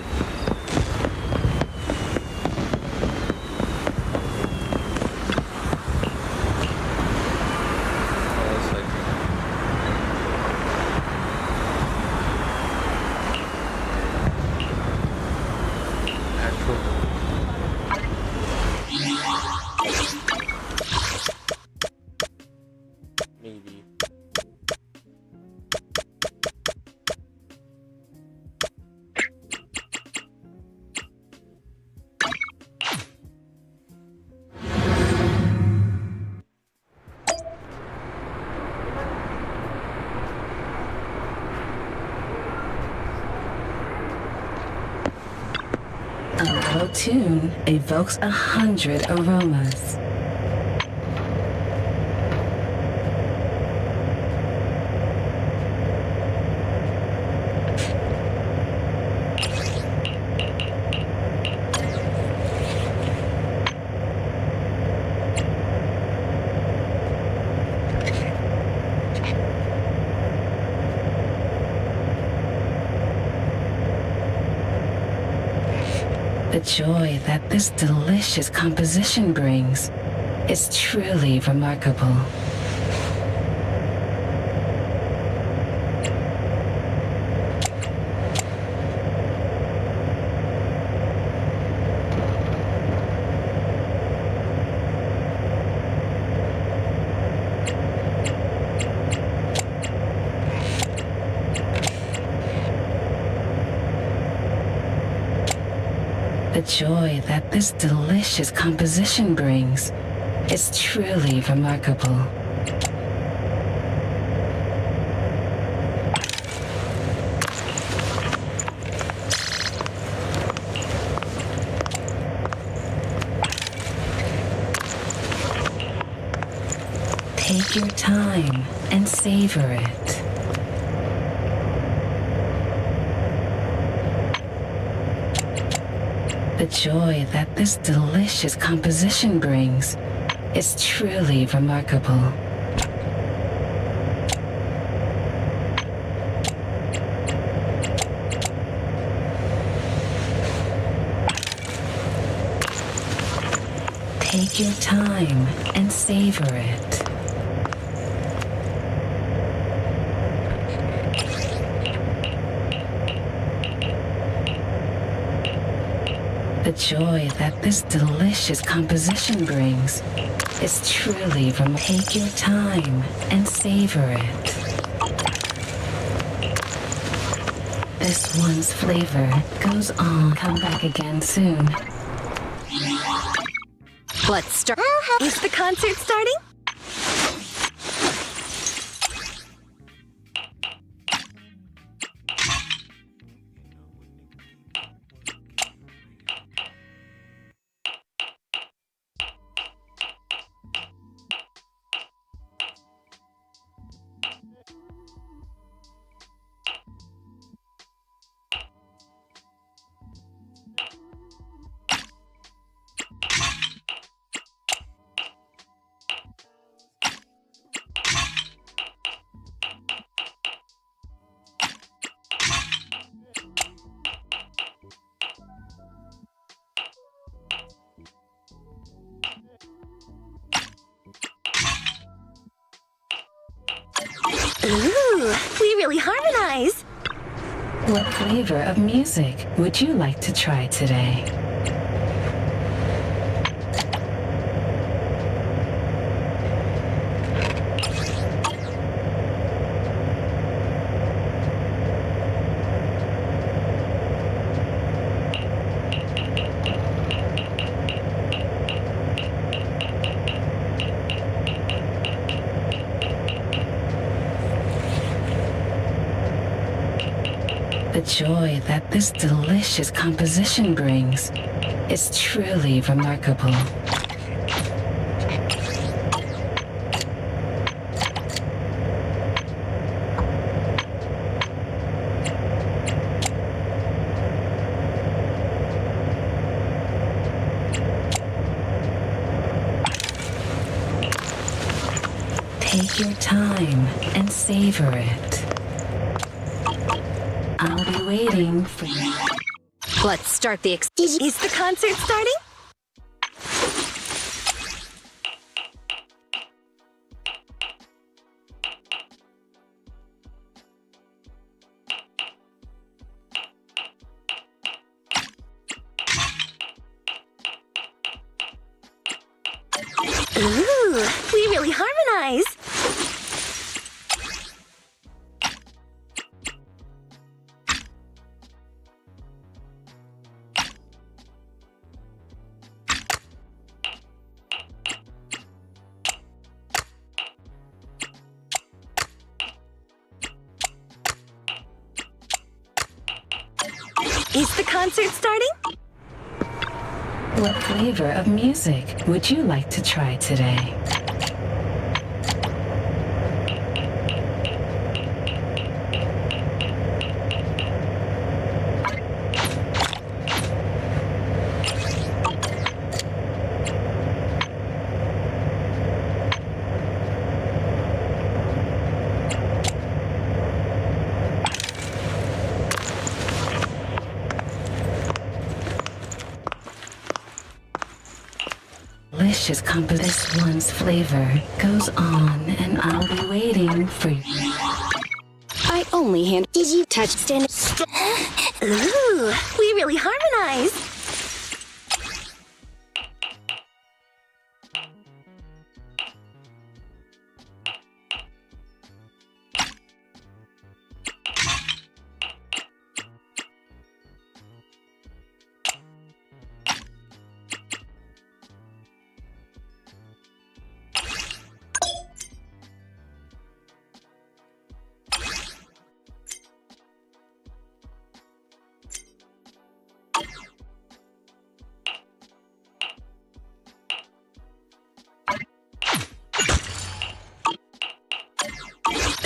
Maybe. A mellow tune evokes 100 aromas. The joy that this delicious composition brings is truly remarkable. The joy that this delicious composition brings is truly remarkable. Take your time and savor it. The joy that this delicious composition brings is truly remarkable. Take your time and savor it. The joy that this delicious composition brings is truly from. Take your time and savor it. This one's flavor goes on. Come back again soon. Let's start. Is the concert starting? Ooh, we really harmonize. What flavor of music would you like to try today? The joy that this delicious composition brings is truly remarkable. Take your time and savor it. I'll be waiting for you. Let's start the Is the concert starting? Ooh, we really harmonize. Is the concert starting? What flavor of music would you like to try today? Delicious this one's flavor goes on, and I'll be waiting for you. I only hand. Did you touch stand? Ooh, we really harmonize.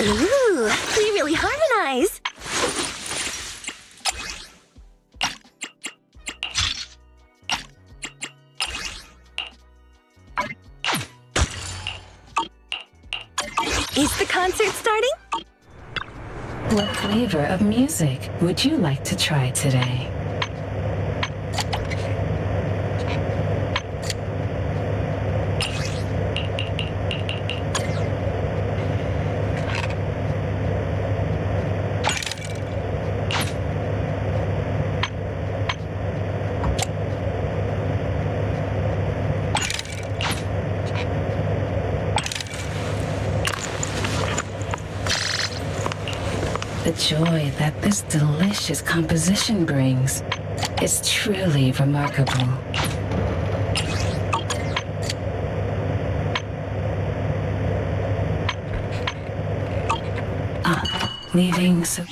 Ooh, we really harmonize. Is the concert starting? What flavor of music would you like to try today? The joy that this delicious composition brings is truly remarkable. Leaving so...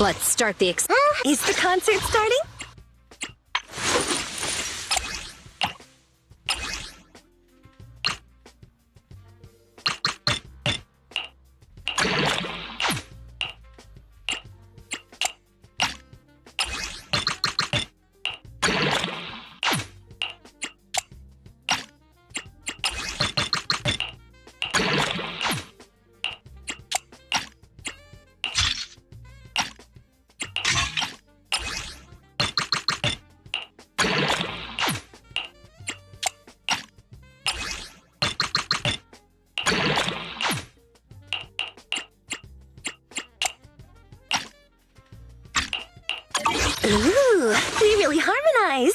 Let's start the Is the concert starting? Ooh, we really harmonize.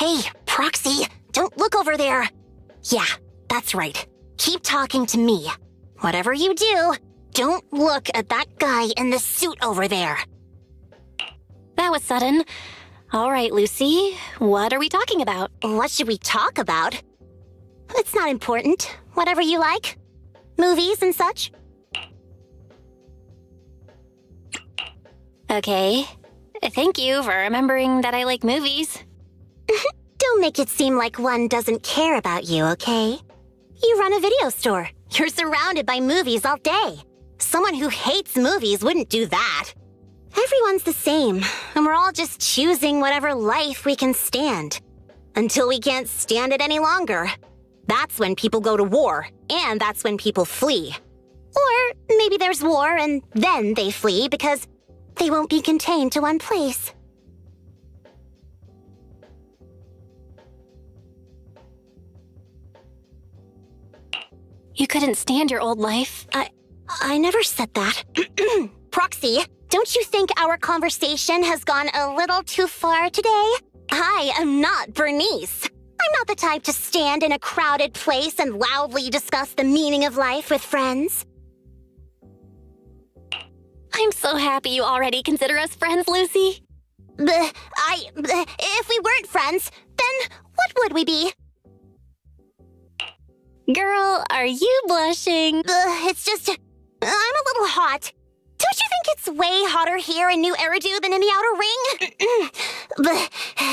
Hey, Proxy, don't look over there. Yeah, that's right. Keep talking to me. Whatever you do, don't look at that guy in the suit over there. That was sudden. All right, Lucy, what are we talking about? What should we talk about? It's not important. Whatever you like. Movies and such. Okay. Thank you for remembering that I like movies. Don't make it seem like one doesn't care about you, okay? You run a video store. You're surrounded by movies all day. Someone who hates movies wouldn't do that. Everyone's the same, and we're all just choosing whatever life we can stand. Until we can't stand it any longer. That's when people go to war, and that's when people flee. Or maybe there's war and then they flee because they won't be contained to one place. You couldn't stand your old life. I never said that. Proxy, don't you think our conversation has gone a little too far today? I am not Bernice. I'm not the type to stand in a crowded place and loudly discuss the meaning of life with friends. I'm so happy you already consider us friends, Lucy. If we weren't friends, then what would we be? Girl, are you blushing? It's just, I'm a little hot. Don't you think it's way hotter here in New Eridu than in the Outer Ring?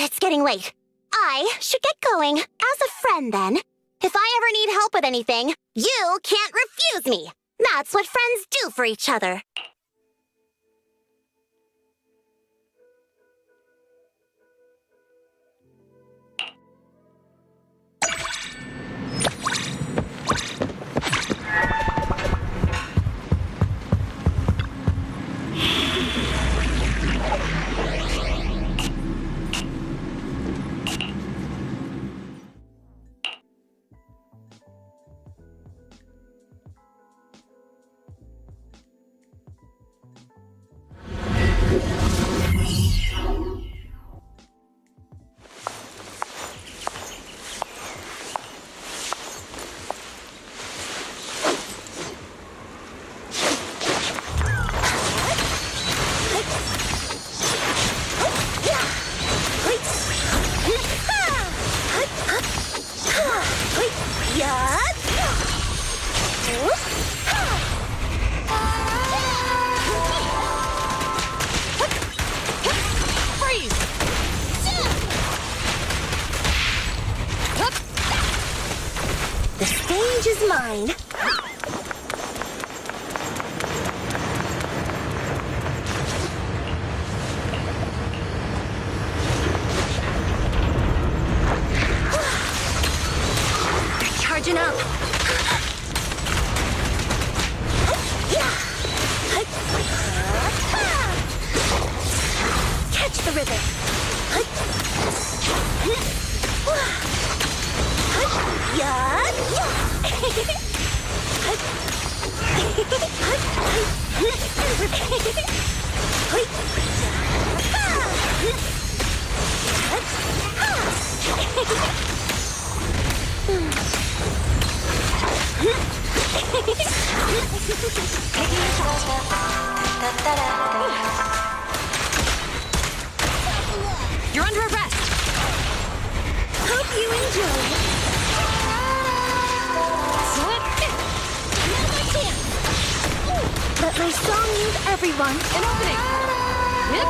It's getting late. I should get going. As a friend, then. If I ever need help with anything, you can't refuse me. That's what friends do for each other. The stage is mine. They're charging up. Catch the rhythm. You're under arrest. Hope you enjoy. Let my song move everyone. An opening. Yep.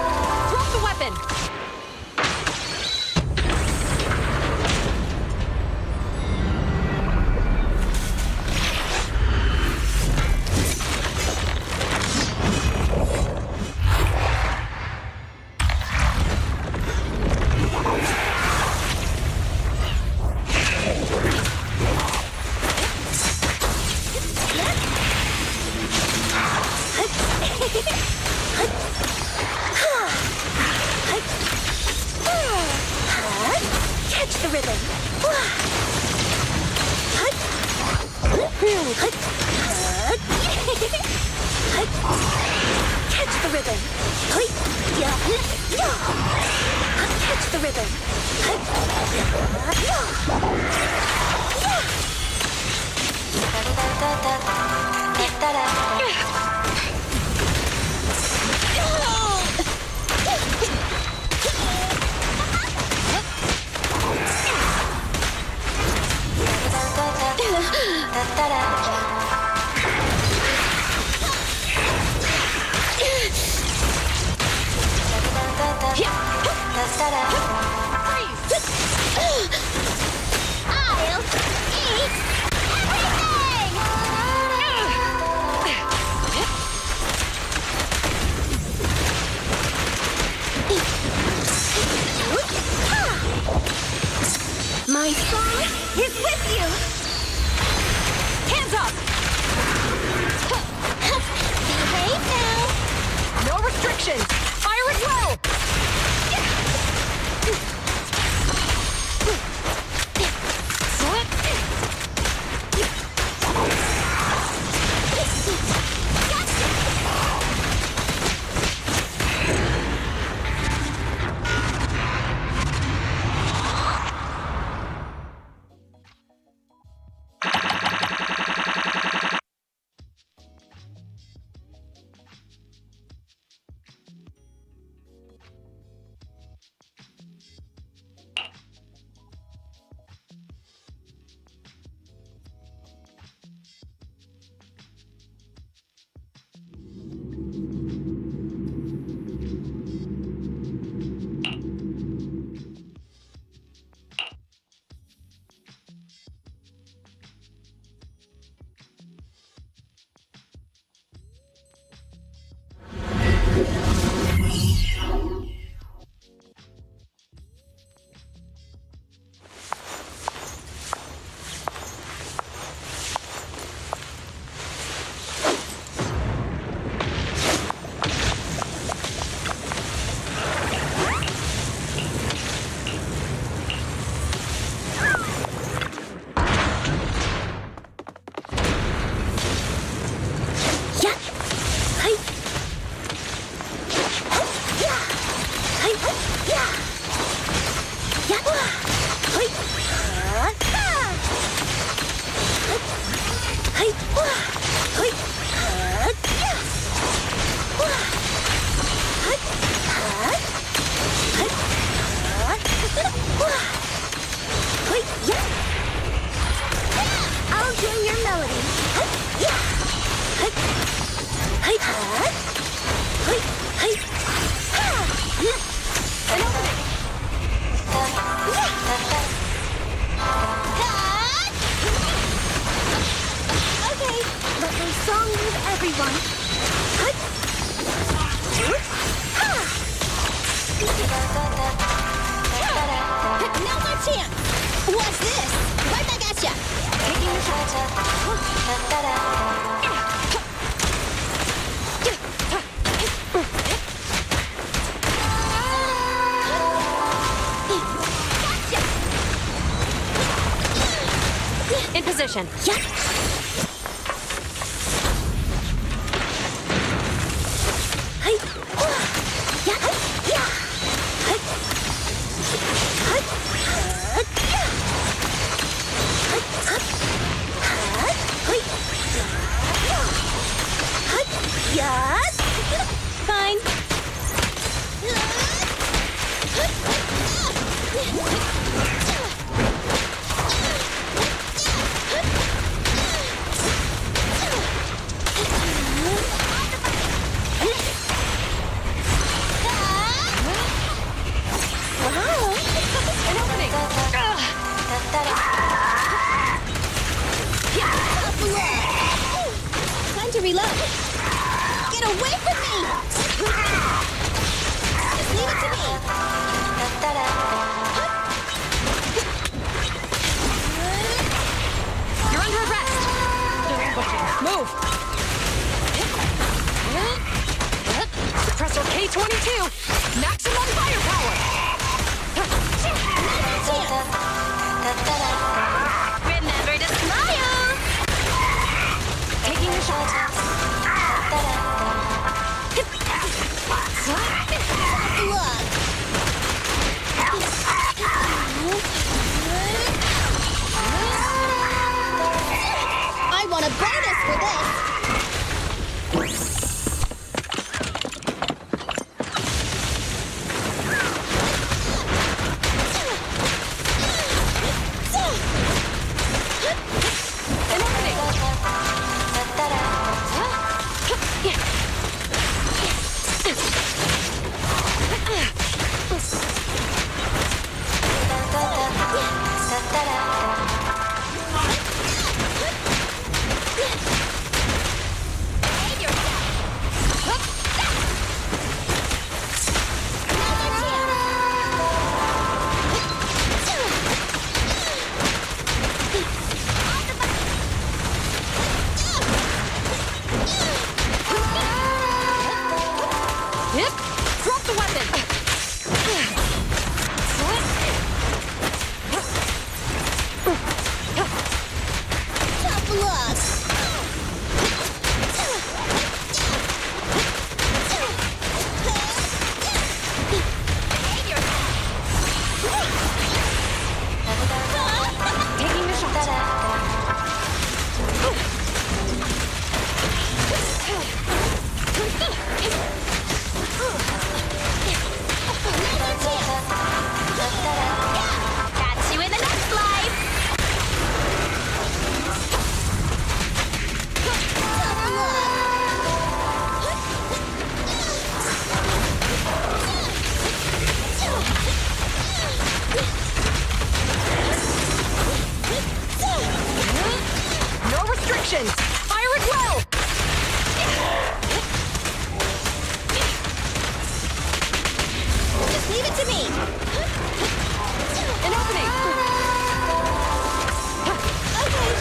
Drop the weapon. Catch the rhythm. Catch the rhythm. Catch the rhythm. I'll eat everything! My song is with you! Hands up! Behave now! No restrictions! Fire at will! I'll join your melody. An opening! Okay, let my song move everyone. Now's our chance. What's this? Right back at ya. Taking the shot. In position. Fine. An opening! Time to reload. Get away from me! Just leave it to me. You're under arrest! They're ambushing. Move! Suppressor K-22! Maximum firepower! Remember to smile! Taking the shot. Look! Yep. Drop the weapon. Tough luck. Taking the shot. Catch you in the next life. Tough No restrictions. Fire at will. Just leave it to me. An opening. Okay.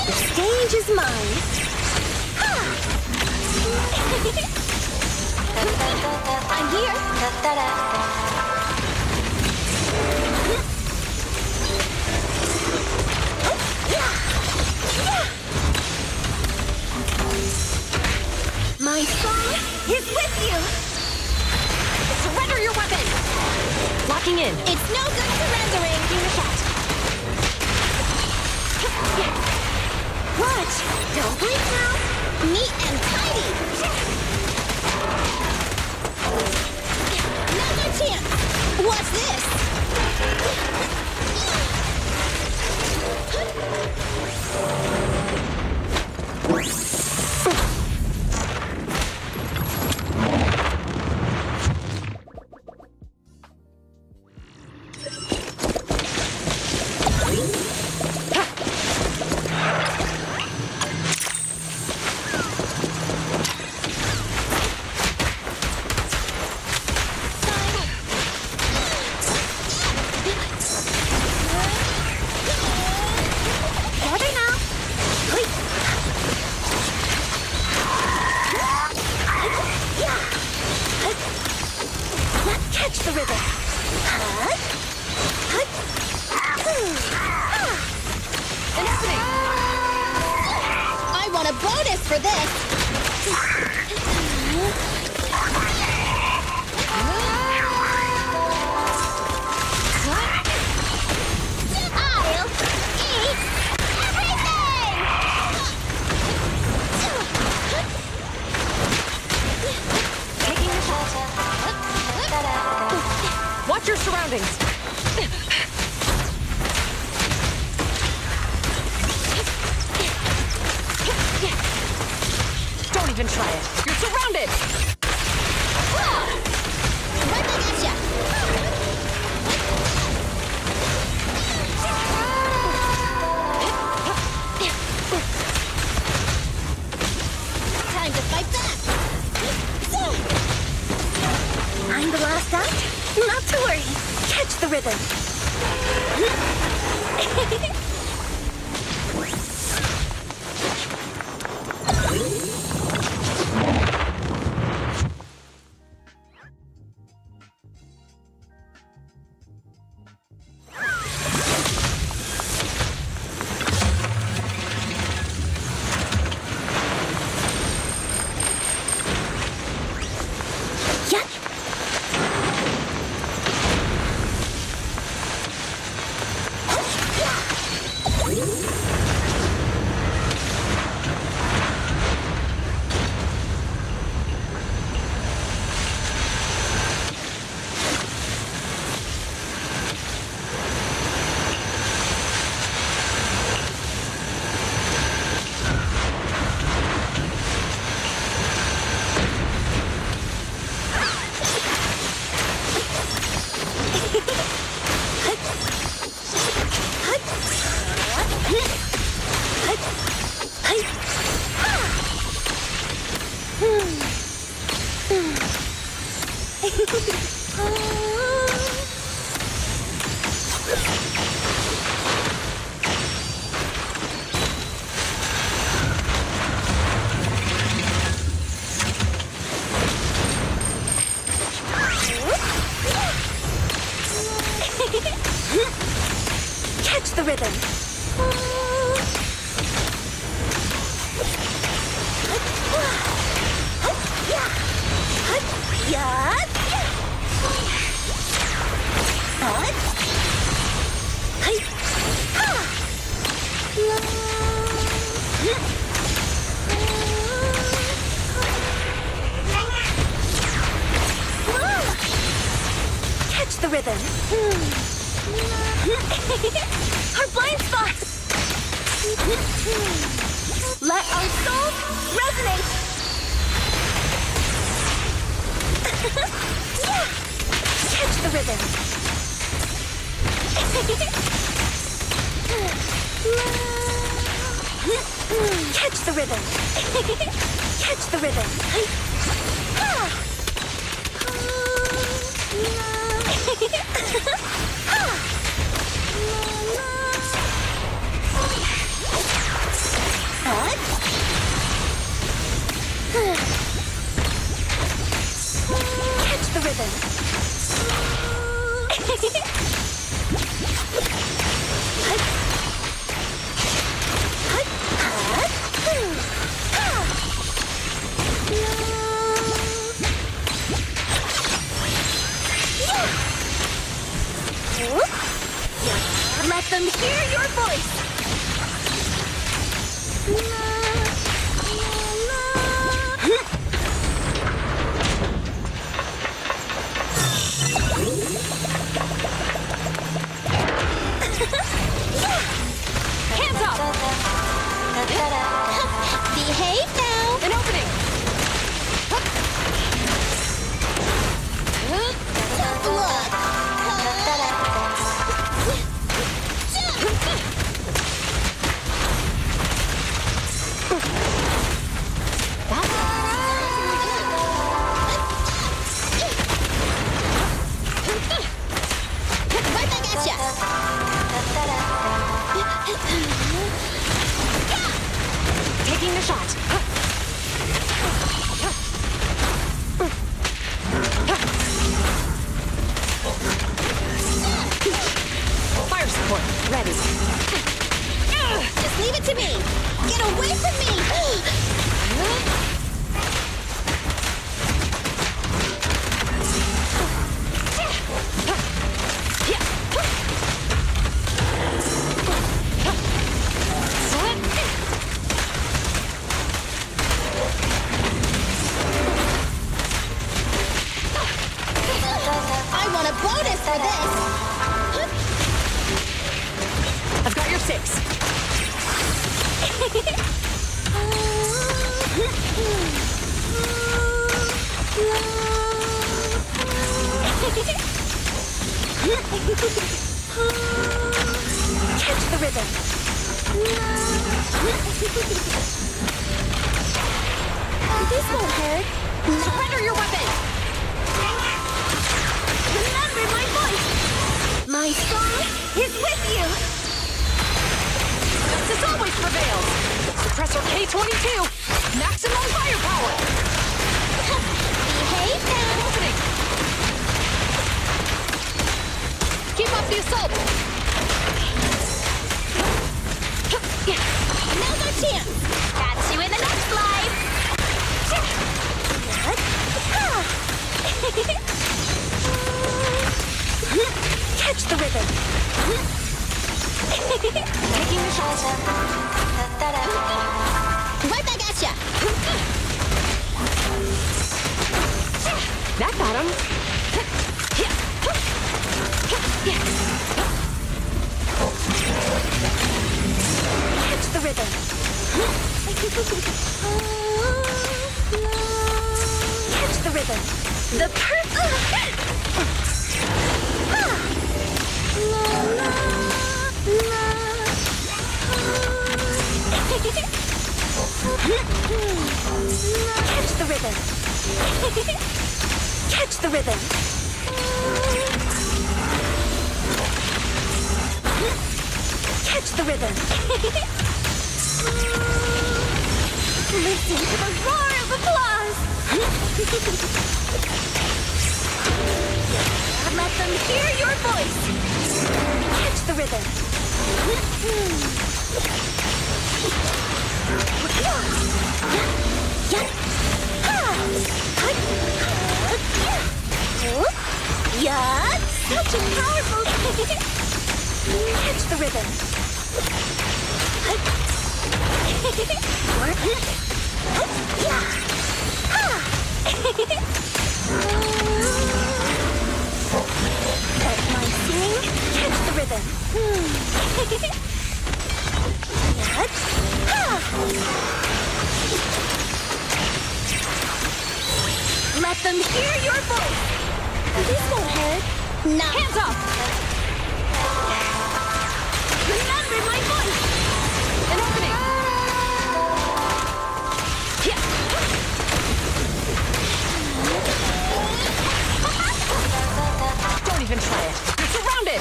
The stage is mine. I'm here. My song is with you. Surrender your weapon. Locking in. It's no good surrendering. Taking the shot. Watch. Don't blink now. Neat and tidy. Another chance. Watch this. Harder now. Let's catch the rhythm. An opening. I want a bonus for this. I'll eat Taking the shot. Watch your surroundings. Don't even try it. You're surrounded. Right back at ya. Time to fight back. I'm the last act. Not to worry. Catch the rhythm. rhythm. Catch the rhythm. Our blind spot. Let our souls resonate. Yeah. Catch the rhythm. Catch the rhythm. Catch the rhythm. Catch the rhythm. Let them hear your voice. Hands up! Behave now. An opening! Tough luck. Right back at ya. Taking the shot. Fire support, ready. Just leave it to me. Get away from me. I want a bonus for this. I've got your 6. Catch the rhythm. This won't hurt. Surrender your weapon! Remember my voice. My song is with you. Justice always prevails! Suppressor K-22! Maximum firepower! Behave now. Opening! Keep up the assault! Now's our chance. Catch you in the next life. Catch the rhythm. Taking the shot. Right back at ya. That got him. Catch the rhythm. Catch the rhythm. The perfect. Catch the rhythm. Catch the rhythm. Catch the rhythm. Listen to the roar of applause. Let them hear your voice. Catch the rhythm. Yeah, such a powerful. Catch the rhythm. Let my sing catch the rhythm. Let them hear your voice. This won't hurt. No. Hands up! Remember my voice! An opening! Yeah. Don't even try it. You're surrounded!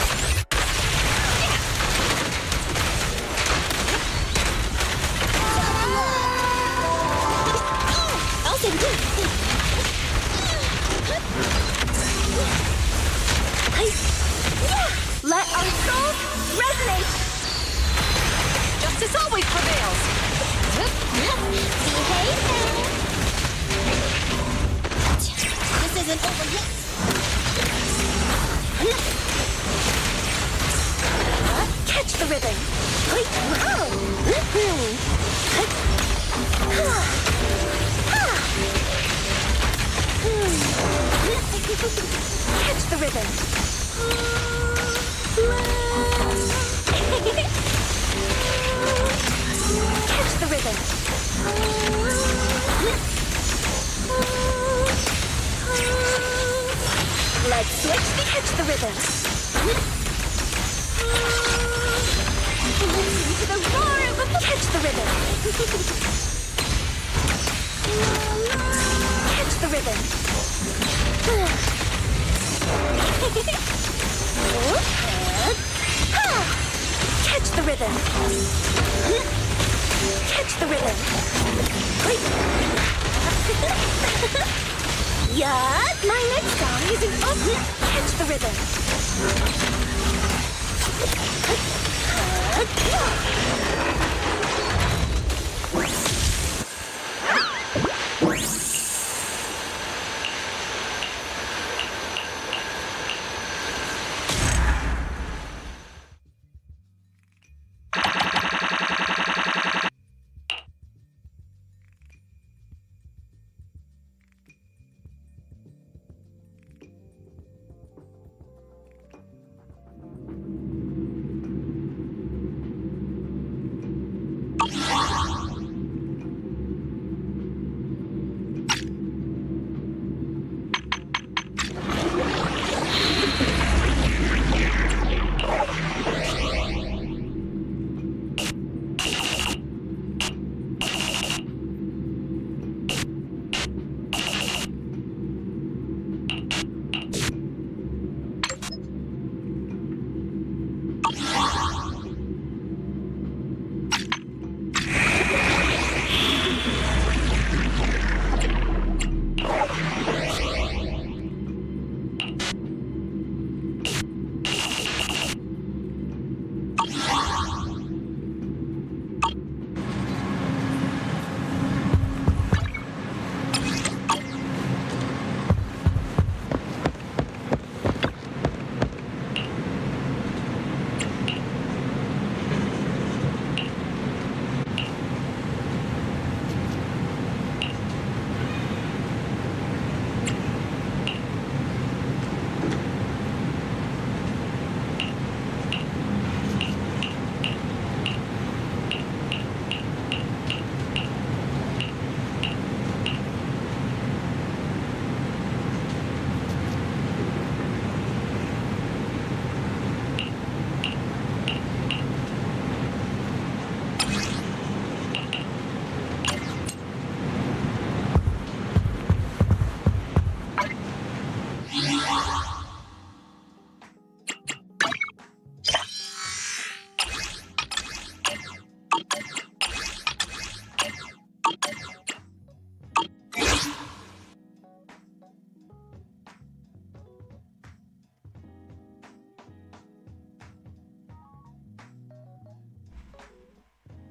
I'll save you. Let our souls resonate. Justice always prevails. Behave now. This isn't over yet. Catch the rhythm. Catch the rhythm. Catch the rhythm. Let's switch to catch the rhythm. To the roar of the catch the rhythm. Catch the rhythm. Catch the rhythm. Catch the rhythm. Yeah, my next song is an catch the rhythm.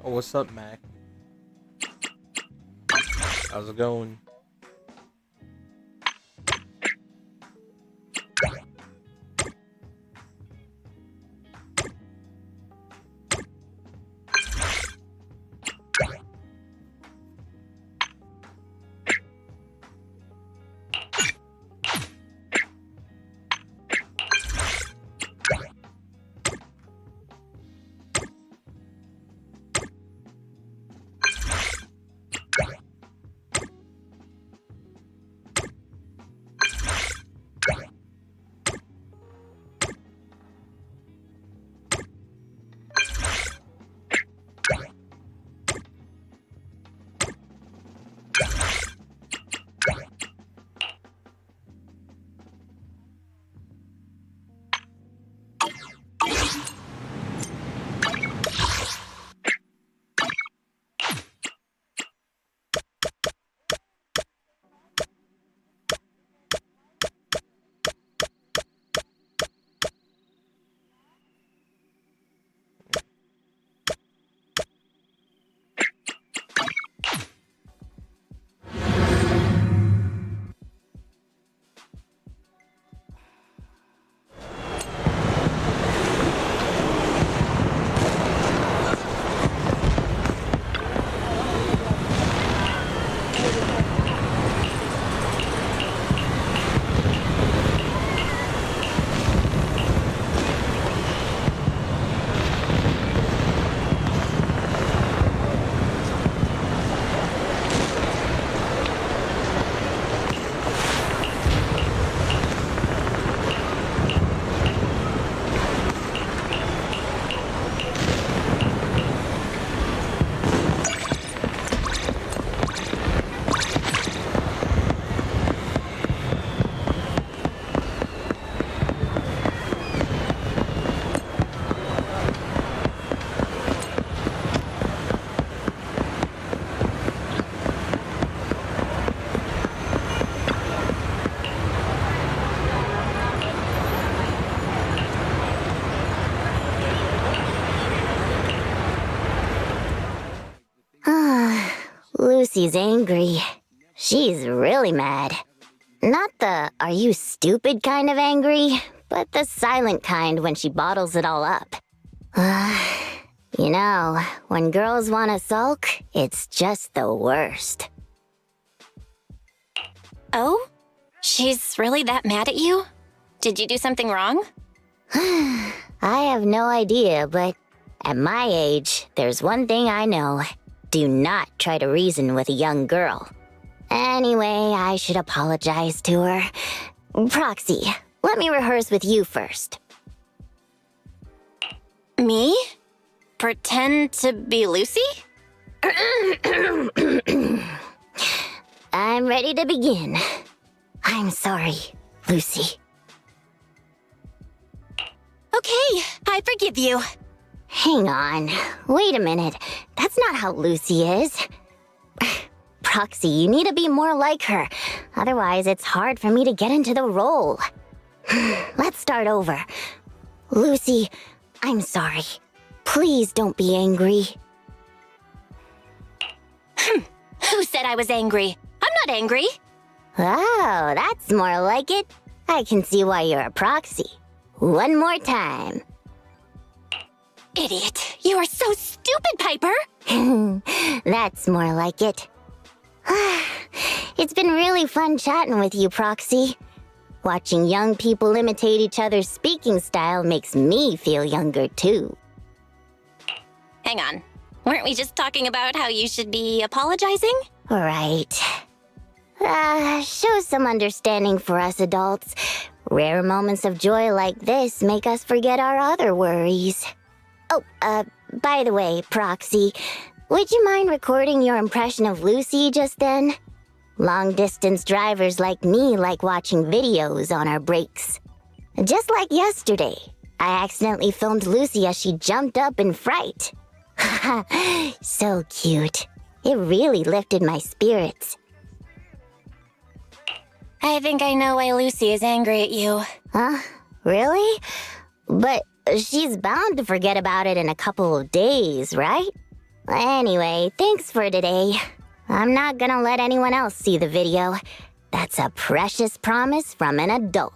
Oh, what's up, Mac? How's it going? Lucy's angry. She's really mad. Not the "are you stupid" kind of angry, but the silent kind when she bottles it all up. You know, when girls want to sulk, it's just the worst. Oh? She's really that mad at you? Did you do something wrong? I have no idea, but at my age, there's one thing I know. Do not try to reason with a young girl. Anyway, I should apologize to her. Proxy, let me rehearse with you first. Me? Pretend to be Lucy? I'm ready to begin. I'm sorry, Lucy. Okay, I forgive you. Hang on. Wait a minute. That's not how Lucy is. Proxy, you need to be more like her. Otherwise, it's hard for me to get into the role. Let's start over. Lucy, I'm sorry. Please don't be angry. Who said I was angry? I'm not angry. Oh, that's more like it. I can see why you're a proxy. One more time. Idiot. You are so stupid, Piper. That's more like it. It's been really fun chatting with you, Proxy. Watching young people imitate each other's speaking style makes me feel younger, too. Hang on. Weren't we just talking about how you should be apologizing? Right. Show some understanding for us adults. Rare moments of joy like this make us forget our other worries. Oh, by the way, Proxy, would you mind recording your impression of Lucy just then? Long-distance drivers like me like watching videos on our breaks. Just like yesterday, I accidentally filmed Lucy as she jumped up in fright. So cute. It really lifted my spirits. I think I know why Lucy is angry at you. Huh? Really? But she's bound to forget about it in a couple of days, right? Anyway, thanks for today. I'm not gonna let anyone else see the video. That's a precious promise from an adult.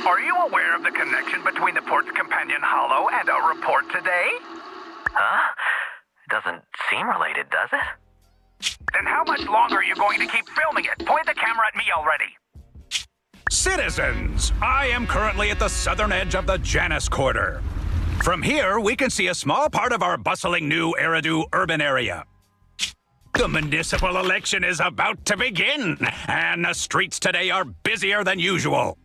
Are you aware of the connection between the port's companion hollow and our report today? Huh? Doesn't seem related, does it? Then how much longer are you going to keep filming it? Point the camera at me already. Citizens, I am currently at the southern edge of the Janus Quarter. From here, we can see a small part of our bustling new Eridu urban area. The municipal election is about to begin, and the streets today are busier than usual.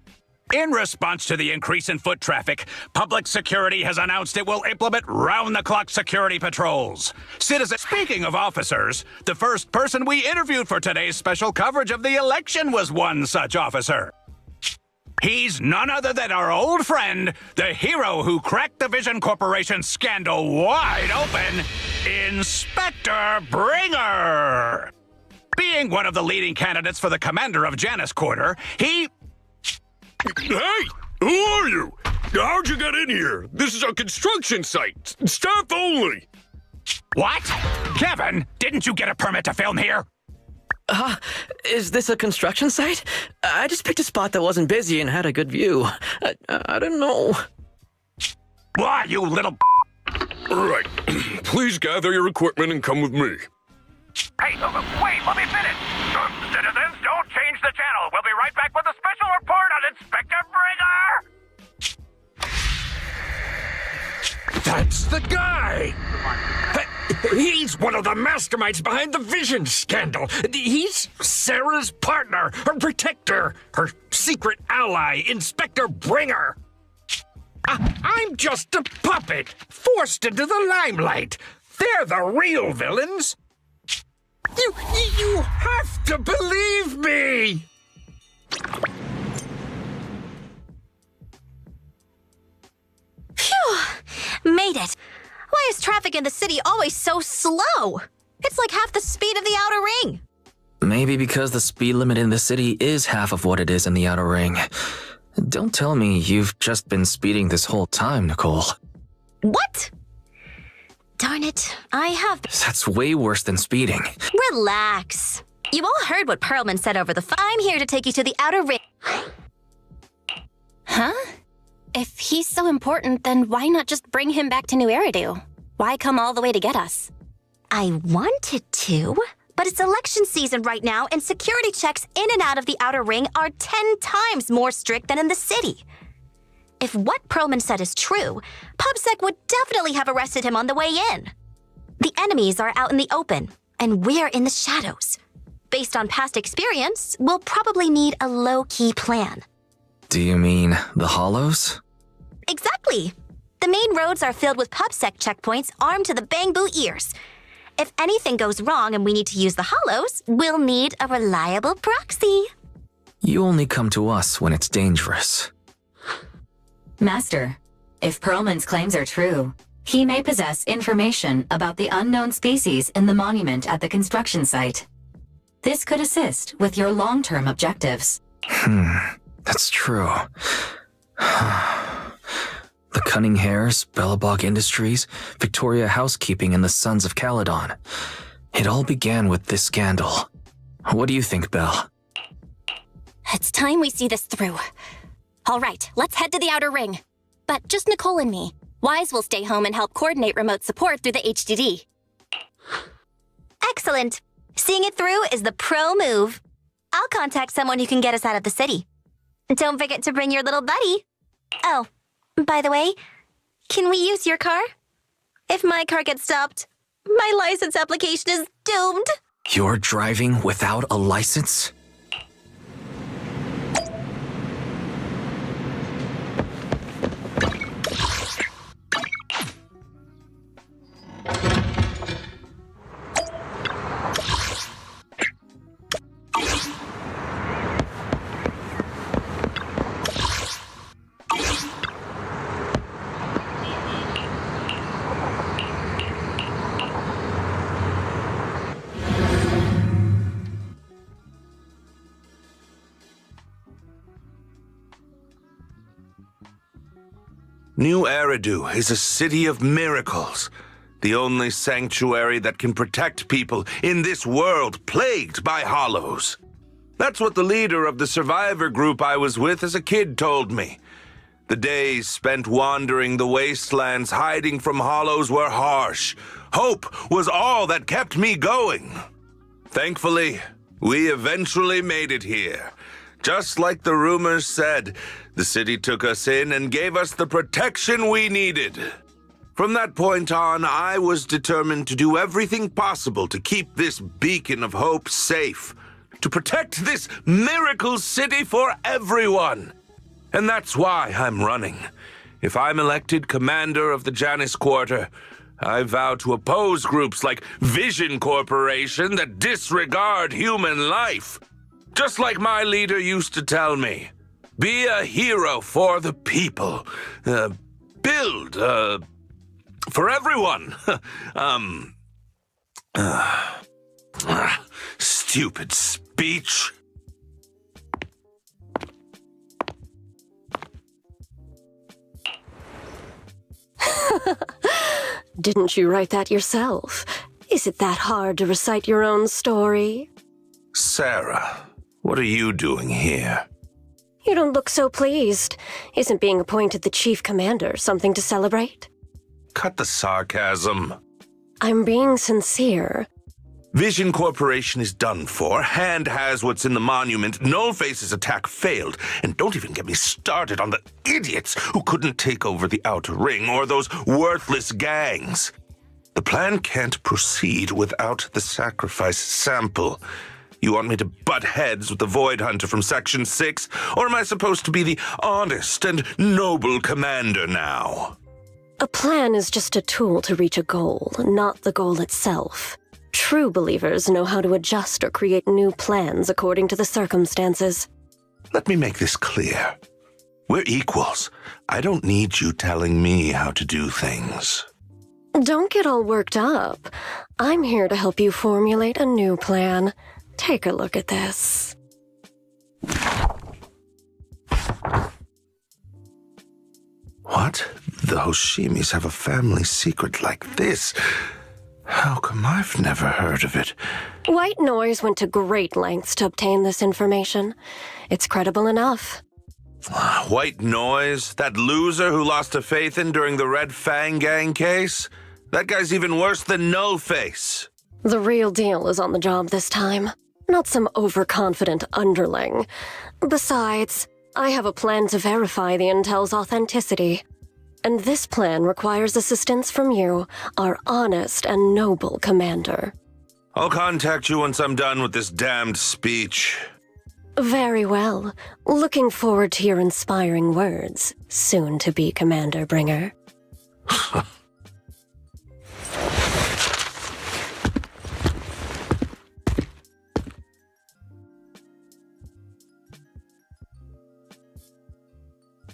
In response to the increase in foot traffic, public security has announced it will implement round-the-clock security patrols. Speaking of officers, the first person we interviewed for today's special coverage of the election was one such officer. He's none other than our old friend, the hero who cracked the Vision Corporation scandal wide open, Inspector Bringer. Being one of the leading candidates for the commander of Janus Quarter, he... Hey! Who are you? How'd you get in here? This is a construction site. Staff only. What? Kevin, didn't you get a permit to film here? Is this a construction site? I just picked a spot that wasn't busy and had a good view. I don't know. Why, you little... All right. Please gather your equipment and come with me. Hey, wait, let me finish. Citizens, don't change the channel. We'll be right back with a special report on Inspector Bringer. That's the guy! He's one of the masterminds behind the Vision scandal. He's Sarah's partner, her protector, her secret ally, Inspector Bringer. I'm just a puppet, forced into the limelight. They're the real villains. You have to believe me! Phew! Made it. Why is traffic in the city always so slow? It's like half the speed of the outer ring. Maybe because the speed limit in the city is half of what it is in the outer ring. Don't tell me you've just been speeding this whole time, Nicole. What? Darn it, I have... That's way worse than speeding. Relax. You all heard what Perlman said over the phone. I'm here to take you to the outer ring. Huh? If he's so important, then why not just bring him back to New Eridu? Why come all the way to get us? I wanted to, but it's election season right now, and security checks in and out of the outer ring are 10 times more strict than in the city. If what Perlman said is true, PubSec would definitely have arrested him on the way in. The enemies are out in the open, and we're in the shadows. Based on past experience, we'll probably need a low-key plan. Do you mean the Hollows? Exactly. The main roads are filled with PubSec checkpoints armed to the bang-boo ears. If anything goes wrong and we need to use the Hollows, we'll need a reliable proxy. You only come to us when it's dangerous. Master, if Perlman's claims are true, he may possess information about the unknown species in the monument at the construction site. This could assist with your long-term objectives. That's true. The Cunning Hares, Bellabog Industries, Victoria Housekeeping, and the Sons of Caledon. It all began with this scandal. What do you think, Belle? It's time we see this through. All right, let's head to the outer ring. But just Nicole and me. Wise will stay home and help coordinate remote support through the HDD. Excellent. Seeing it through is the pro move. I'll contact someone who can get us out of the city. Don't forget to bring your little buddy. Oh, by the way, can we use your car? If my car gets stopped, my license application is doomed. You're driving without a license? New Eridu is a city of miracles, the only sanctuary that can protect people in this world plagued by hollows. That's what the leader of the survivor group I was with as a kid told me. The days spent wandering the wastelands hiding from hollows were harsh. Hope was all that kept me going. Thankfully, we eventually made it here. Just like the rumors said, the city took us in and gave us the protection we needed. From that point on, I was determined to do everything possible to keep this beacon of hope safe, to protect this miracle city for everyone. And that's why I'm running. If I'm elected commander of the Janus Quarter, I vow to oppose groups like Vision Corporation that disregard human life. Just like my leader used to tell me, be a hero for the people. Build, for everyone. Stupid speech. Didn't you write that yourself? Is it that hard to recite your own story? Sarah, what are you doing here? You don't look so pleased. Isn't being appointed the chief commander something to celebrate? Cut the sarcasm. I'm being sincere. Vision Corporation is done for. Hand has what's in the monument. Nullface's attack failed. And don't even get me started on the idiots who couldn't take over the Outer Ring or those worthless gangs. The plan can't proceed without the sacrifice sample. You want me to butt heads with the Void Hunter from Section 6? Or am I supposed to be the honest and noble commander now? A plan is just a tool to reach a goal, not the goal itself. True believers know how to adjust or create new plans according to the circumstances. Let me make this clear. We're equals. I don't need you telling me how to do things. Don't get all worked up. I'm here to help you formulate a new plan. Take a look at this. What? The Hoshimis have a family secret like this? How come I've never heard of it? White Noise went to great lengths to obtain this information. It's credible enough. White Noise? That loser who lost to Phaethon during the Red Fang Gang case? That guy's even worse than Nullface. The real deal is on the job this time. Not some overconfident underling. Besides, I have a plan to verify the intel's authenticity. And this plan requires assistance from you, our honest and noble commander. I'll contact you once I'm done with this damned speech. Very well. Looking forward to your inspiring words, soon to be Commander Bringer.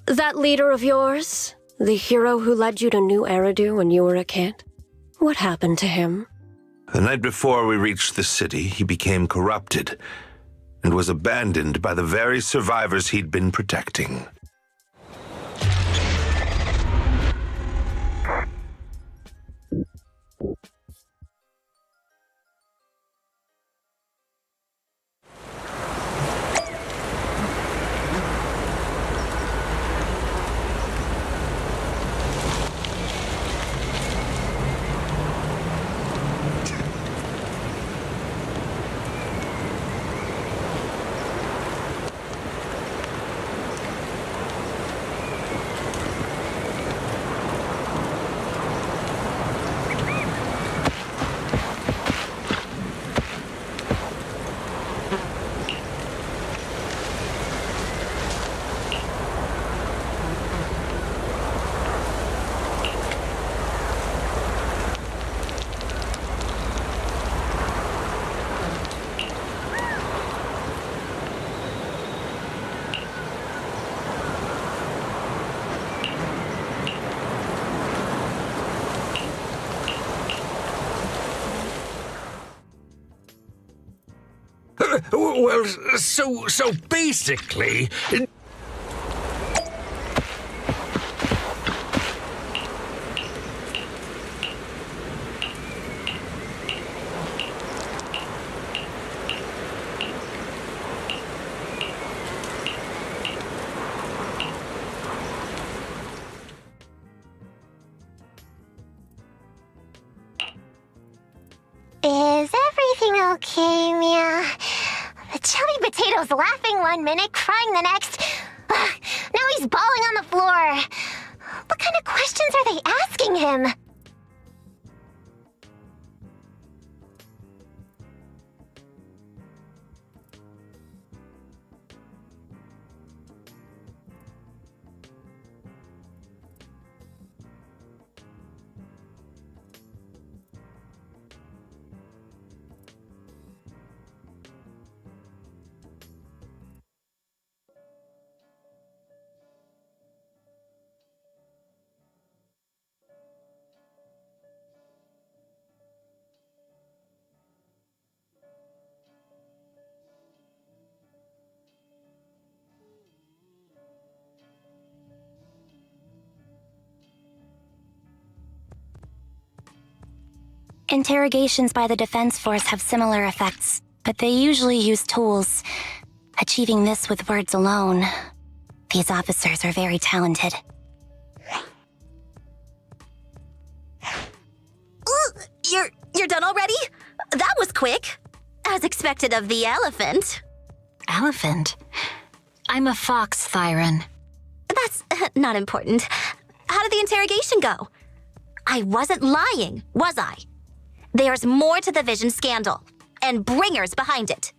That leader of yours? The hero who led you to New Eridu when you were a kid? What happened to him? The night before we reached the city, he became corrupted and was abandoned by the very survivors he'd been protecting. Well, so basically... Is everything okay, Mia? The chubby potato's laughing 1 minute, crying the next. Now he's bawling on the floor. What kind of questions are they asking him? Interrogations by the Defense Force have similar effects, but they usually use tools. Achieving this with words alone. These officers are very talented. You're done already? That was quick. As expected of the elephant. Elephant? I'm a fox, Thyron. That's not important. How did the interrogation go? I wasn't lying, was I? There's more to the Vision scandal, and Bringer's behind it.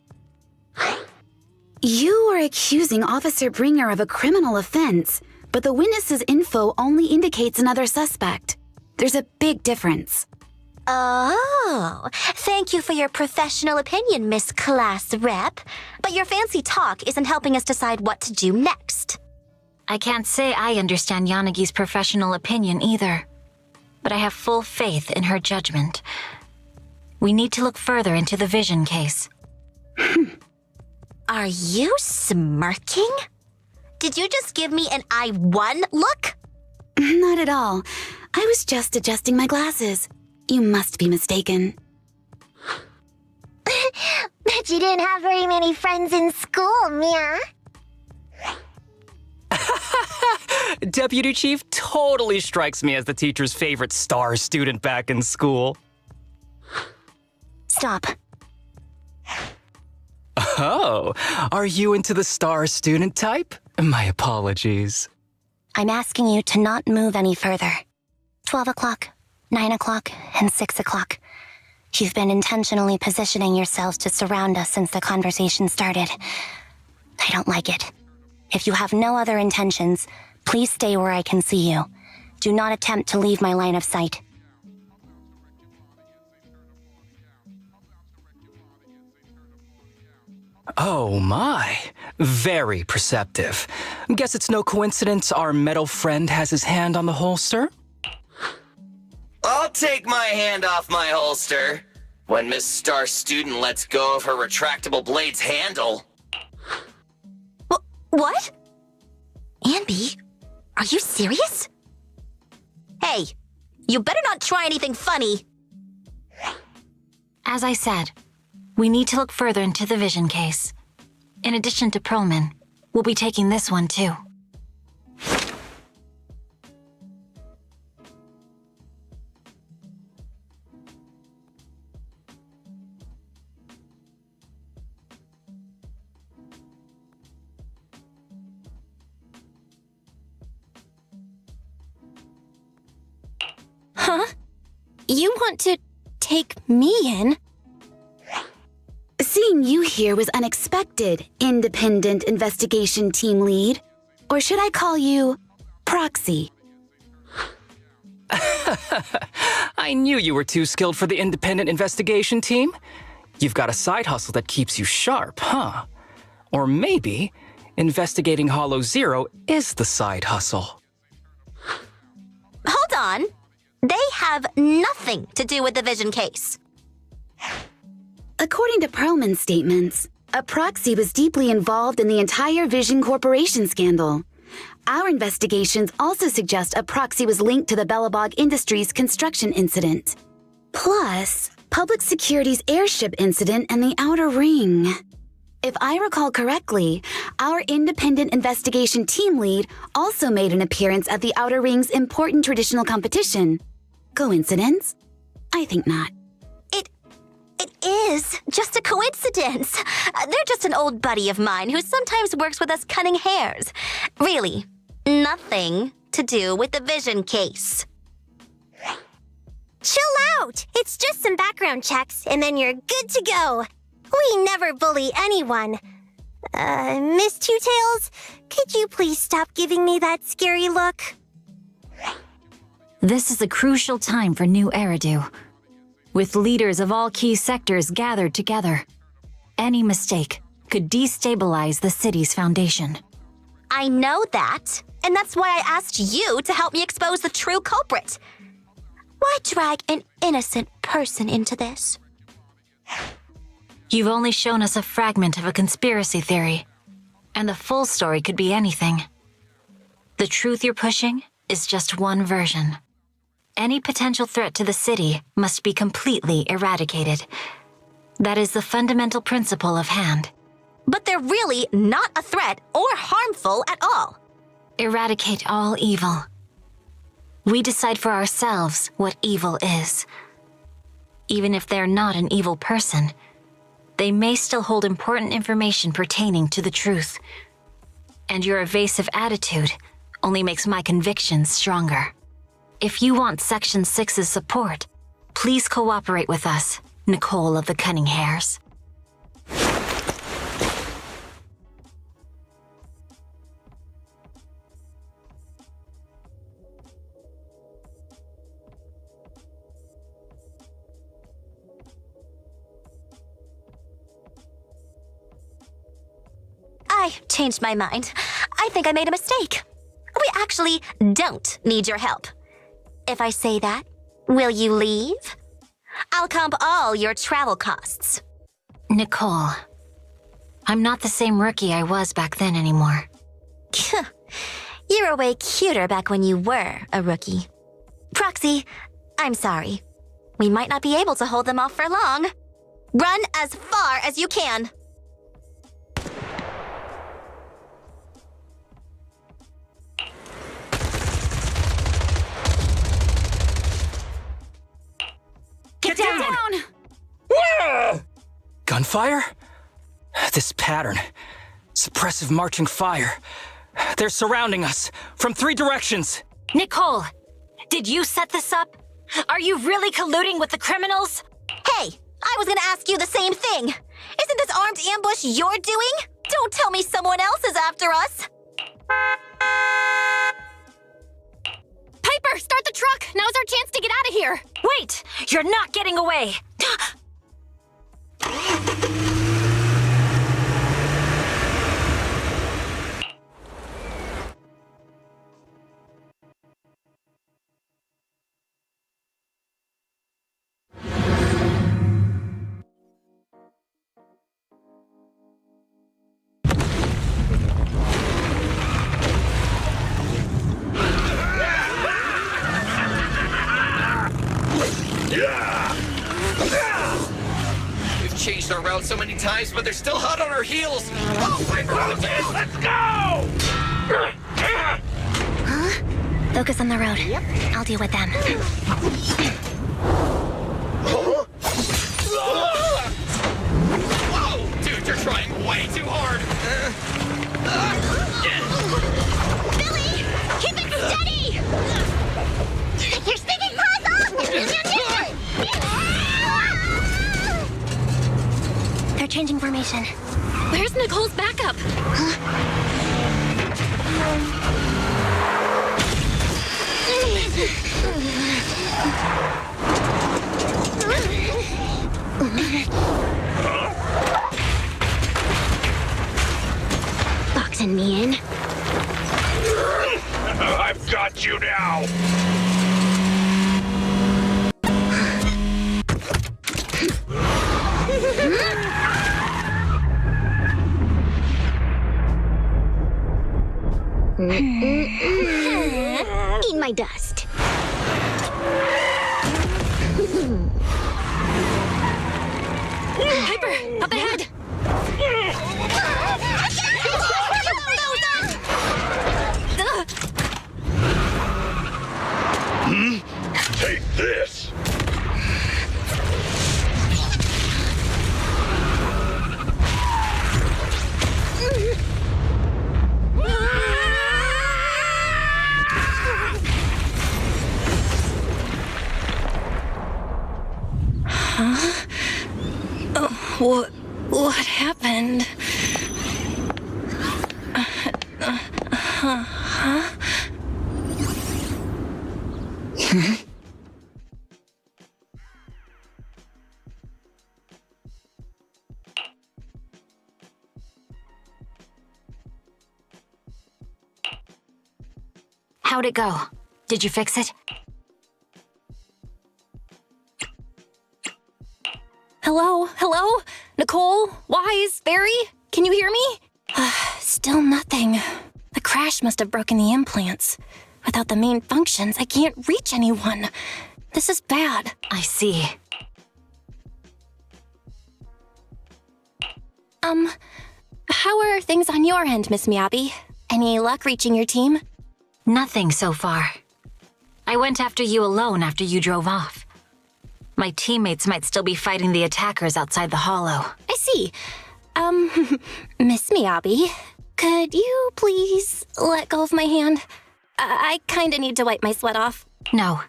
You are accusing Officer Bringer of a criminal offense, but the witness's info only indicates another suspect. There's a big difference. Oh, thank you for your professional opinion, Miss Class Rep. But your fancy talk isn't helping us decide what to do next. I can't say I understand Yanagi's professional opinion either, but I have full faith in her judgment. We need to look further into the Vision case. Are you smirking? Did you just give me an I won look? Not at all. I was just adjusting my glasses. You must be mistaken. Bet you didn't have very many friends in school, Mia. Deputy Chief totally strikes me as the teacher's favorite star student back in school. Stop. Oh, are you into the star student type? My apologies. I'm asking you to not move any further. 12 o'clock, 9 o'clock, and 6 o'clock. You've been intentionally positioning yourselves to surround us since the conversation started. I don't like it. If you have no other intentions, please stay where I can see you. Do not attempt to leave my line of sight. Oh my, very perceptive. Guess it's no coincidence our metal friend has his hand on the holster? I'll take my hand off my holster when Miss Star Student lets go of her retractable blade's handle. What? Anby, are you serious? Hey, you better not try anything funny. As I said, we need to look further into the Vision case. In addition to Perlman, we'll be taking this one too. Huh? You want to take me in? Seeing you here was unexpected, Independent Investigation Team Lead. Or should I call you Proxy? I knew you were too skilled for the Independent Investigation Team. You've got a side hustle that keeps you sharp, huh? Or maybe investigating Hollow Zero is the side hustle. Hold on. They have nothing to do with the Vision case. According to Perlman's statements, A proxy was deeply involved in the entire Vision Corporation scandal. Our investigations also suggest a proxy was linked to the Belobog Industries construction incident. Plus, Public Security's airship incident and the Outer Ring. If I recall correctly, our independent investigation team lead also made an appearance at the Outer Ring's important traditional competition. Coincidence? I think not. It is just a coincidence. They're just an old buddy of mine who sometimes works with us cunning hares. Really, nothing to do with the Vision case. Chill out! It's just some background checks, and then you're good to go. We never bully anyone. Miss Two-Tails, could you please stop giving me that scary look? This is a crucial time for New Eridu. With leaders of all key sectors gathered together, any mistake could destabilize the city's foundation. I know that, and that's why I asked you to help me expose the true culprit. Why drag an innocent person into this? You've only shown us a fragment of a conspiracy theory, and the full story could be anything. The truth you're pushing is just one version. Any potential threat to the city must be completely eradicated. That is the fundamental principle of Hand. But they're really not a threat or harmful at all. Eradicate all evil. We decide for ourselves what evil is. Even if they're not an evil person, they may still hold important information pertaining to the truth. And your evasive attitude only makes my convictions stronger. If you want Section 6's support, please cooperate with us, Nicole of the Cunning Hares. I changed my mind. I think I made a mistake. We actually don't need your help. If I say that, will you leave? I'll comp all your travel costs. Nicole, I'm not the same rookie I was back then anymore. You were way cuter back when you were a rookie. Proxy, I'm sorry. We might not be able to hold them off for long. Run as far as you can. Get down! Gunfire? This pattern. Suppressive marching fire. They're surrounding us from 3 directions. Nicole, did you set this up? Are you really colluding with the criminals? Hey, I was gonna ask you the same thing. Isn't this armed ambush you're doing? Don't tell me someone else is after us. Piper, start the truck! Now's our chance to get out of here! Wait! You're not getting away! We've changed our route so many times, but they're still hot on our heels. Oh, my roaches! Let's go! Huh? Focus on the road. Yep. I'll deal with them. Whoa! Dude, you're trying way too hard! Billy! Keep it steady! You're sticking paws off! They're changing formation. Where's Nicole's backup? Boxing me in. I've got you now! Eat my dust. Hyper, up ahead! Take this! Huh? Oh, what happened? Huh? How'd it go? Did you fix it? Hello? Hello? Nicole? Wise? Barry? Can you hear me? Still nothing. The crash must have broken the implants. Without the main functions, I can't reach anyone. This is bad. I see. How are things on your end, Miss Miyabi? Any luck reaching your team? Nothing so far. I went after you alone after you drove off. My teammates might still be fighting the attackers outside the hollow. I see. Miss Miyabi, could you please let go of my hand? I kinda need to wipe my sweat off. No.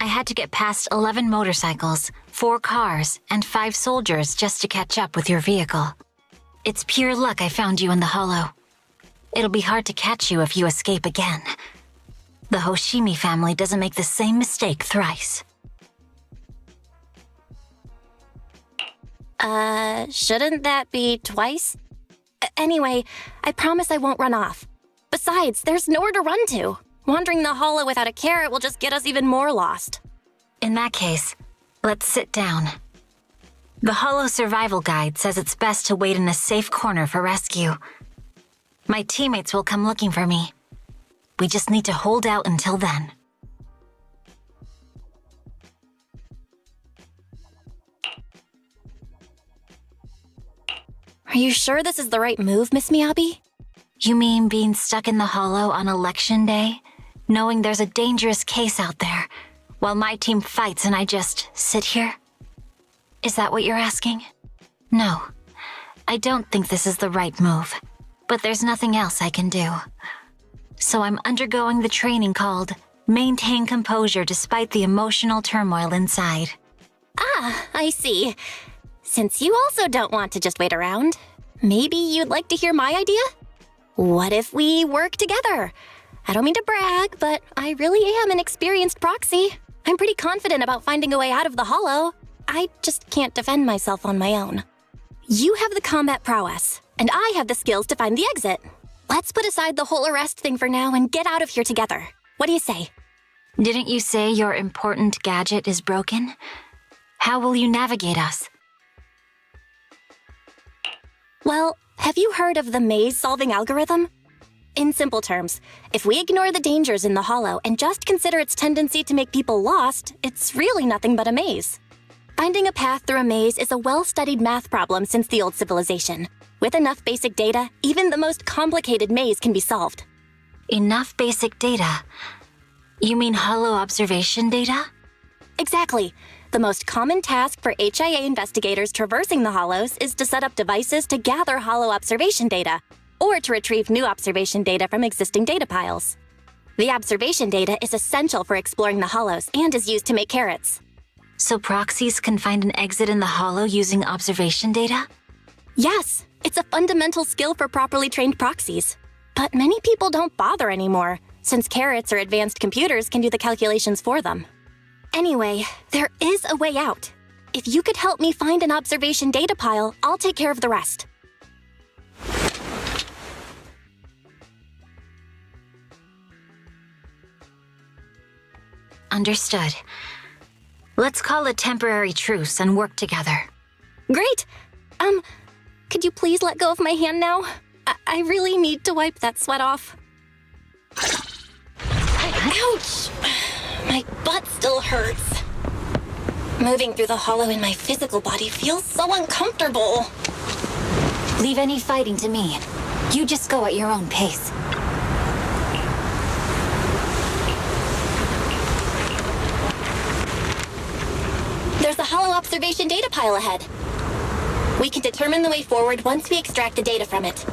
I had to get past 11 motorcycles, 4 cars, and 5 soldiers just to catch up with your vehicle. It's pure luck I found you in the hollow. It'll be hard to catch you if you escape again. The Hoshimi family doesn't make the same mistake thrice. Shouldn't that be twice? Anyway, I promise I won't run off. Besides, there's nowhere to run to. Wandering the hollow without a carrot will just get us even more lost. In that case, let's sit down. The hollow survival guide says it's best to wait in a safe corner for rescue. My teammates will come looking for me. We just need to hold out until then. Are you sure this is the right move, Miss Miyabi? You mean being stuck in the hollow on election day? Knowing there's a dangerous case out there, while my team fights and I just sit here? Is that what you're asking? No, I don't think this is the right move, but there's nothing else I can do. So I'm undergoing the training called Maintain Composure Despite the Emotional Turmoil Inside. Ah, I see. Since you also don't want to just wait around, maybe you'd like to hear my idea? What if we work together? I don't mean to brag, but I really am an experienced proxy. I'm pretty confident about finding a way out of the hollow. I just can't defend myself on my own. You have the combat prowess, and I have the skills to find the exit. Let's put aside the whole arrest thing for now and get out of here together. What do you say? Didn't you say your important gadget is broken? How will you navigate us? Well, have you heard of the maze-solving algorithm? In simple terms, if we ignore the dangers in the hollow and just consider its tendency to make people lost, it's really nothing but a maze. Finding a path through a maze is a well-studied math problem since the old civilization. With enough basic data, even the most complicated maze can be solved. Enough basic data? You mean hollow observation data? Exactly. The most common task for HIA investigators traversing the hollows is to set up devices to gather hollow observation data, or to retrieve new observation data from existing data piles. The observation data is essential for exploring the hollows and is used to make carrots. So proxies can find an exit in the hollow using observation data? Yes, it's a fundamental skill for properly trained proxies. But many people don't bother anymore, since carrots or advanced computers can do the calculations for them. Anyway, there is a way out. If you could help me find an observation data pile, I'll take care of the rest. Understood. Let's call a temporary truce and work together. Great! Could you please let go of my hand now? I really need to wipe that sweat off. Ouch! My butt still hurts. Moving through the hollow in my physical body feels so uncomfortable. Leave any fighting to me. You just go at your own pace. There's a hollow observation data pile ahead. We can determine the way forward once we extract the data from it.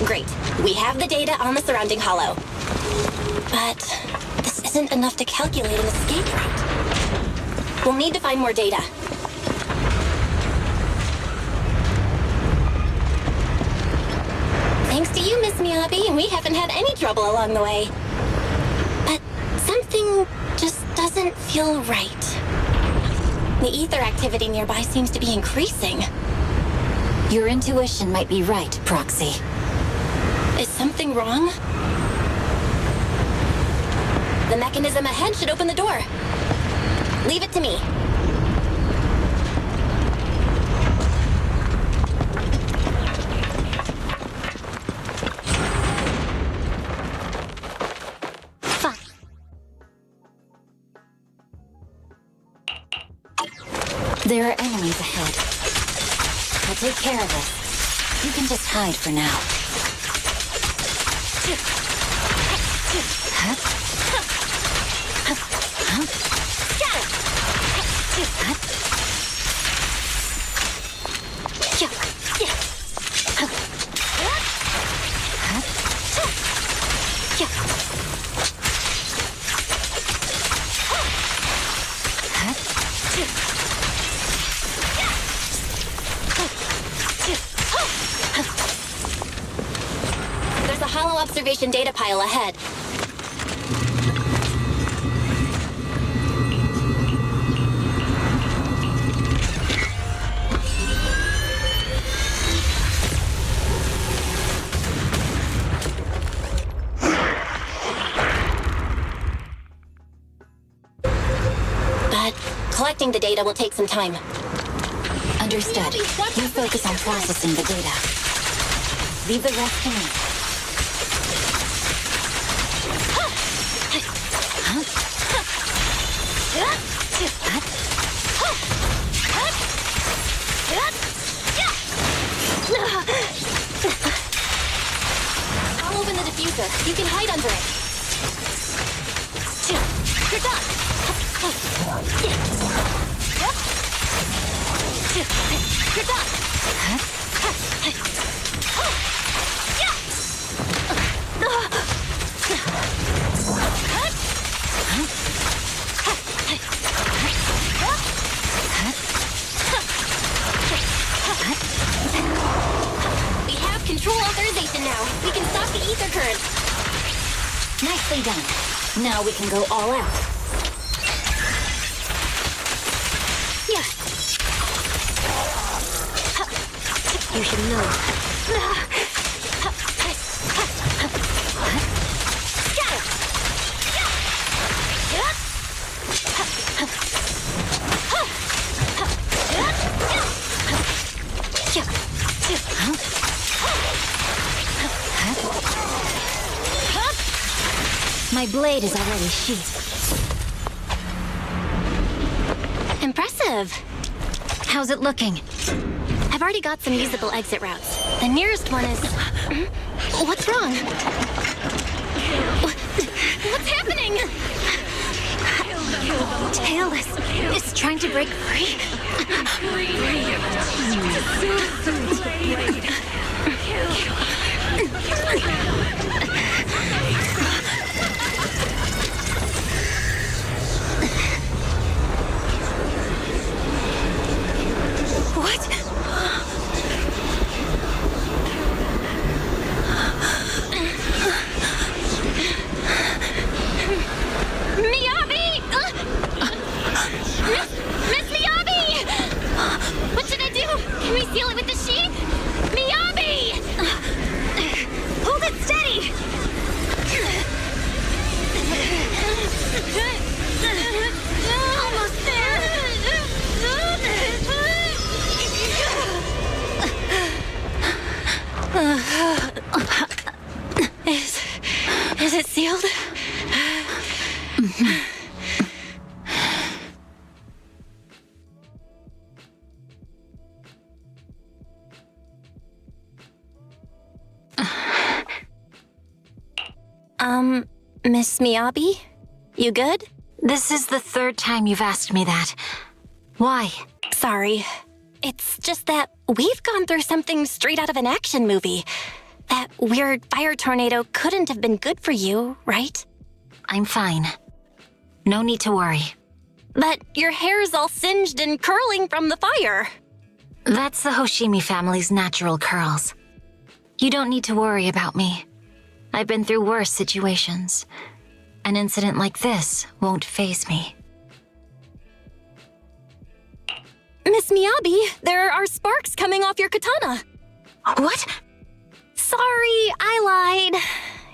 Great. We have the data on the surrounding hollow. But this isn't enough to calculate an escape route. We'll need to find more data. Thanks to you, Miss Miyabi, we haven't had any trouble along the way. But something just doesn't feel right. The ether activity nearby seems to be increasing. Your intuition might be right, Proxy. Is something wrong? The mechanism ahead should open the door. Leave it to me. Fine. There are enemies ahead. I'll take care of it. You can just hide for now. There's a hollow observation data pile ahead. But collecting the data will take some time. Understood. You focus on processing the data. Leave the rest to me. I'll open the diffuser. You can hide under it. You're done. You're done. We have control authorization now. We can stop the ether current. Nicely done. Now we can go all out. Yeah. You should know. My blade is already sheathed. Impressive. How's it looking? I've already got some usable exit routes. The nearest one is... What's wrong? What's happening? Tailless is trying to break free. What? Miyabi! Miss Miyabi! What should I do? Can we seal it with the sheet? Miyabi! Hold it steady! Almost there! Is it sealed? Miss Miyabi? You good? This is the third time you've asked me that. Why? Sorry. It's just that we've gone through something straight out of an action movie. That weird fire tornado couldn't have been good for you, right? I'm fine. No need to worry. But your hair's all singed and curling from the fire. That's the Hoshimi family's natural curls. You don't need to worry about me. I've been through worse situations. An incident like this won't faze me. Miss Miyabi, there are sparks coming off your katana. What? Sorry, I lied.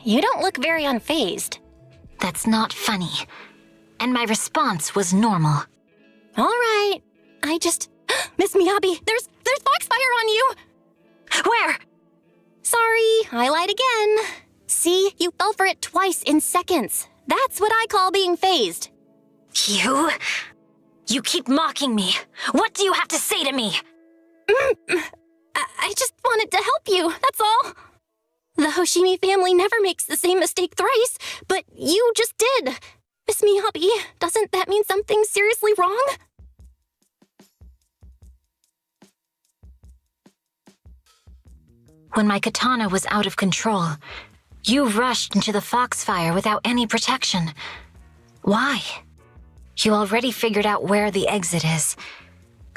You don't look very unfazed. That's not funny. And my response was normal. All right. I just... Miss Miyabi, there's foxfire on you! Where? Sorry, I lied again. See, you fell for it twice in seconds. That's what I call being phased. You? You keep mocking me. What do you have to say to me? I just wanted to help you, that's all. The Hoshimi family never makes the same mistake thrice, but you just did. Miss Miyabi, doesn't that mean something seriously wrong? When my katana was out of control, you rushed into the foxfire without any protection. Why? You already figured out where the exit is.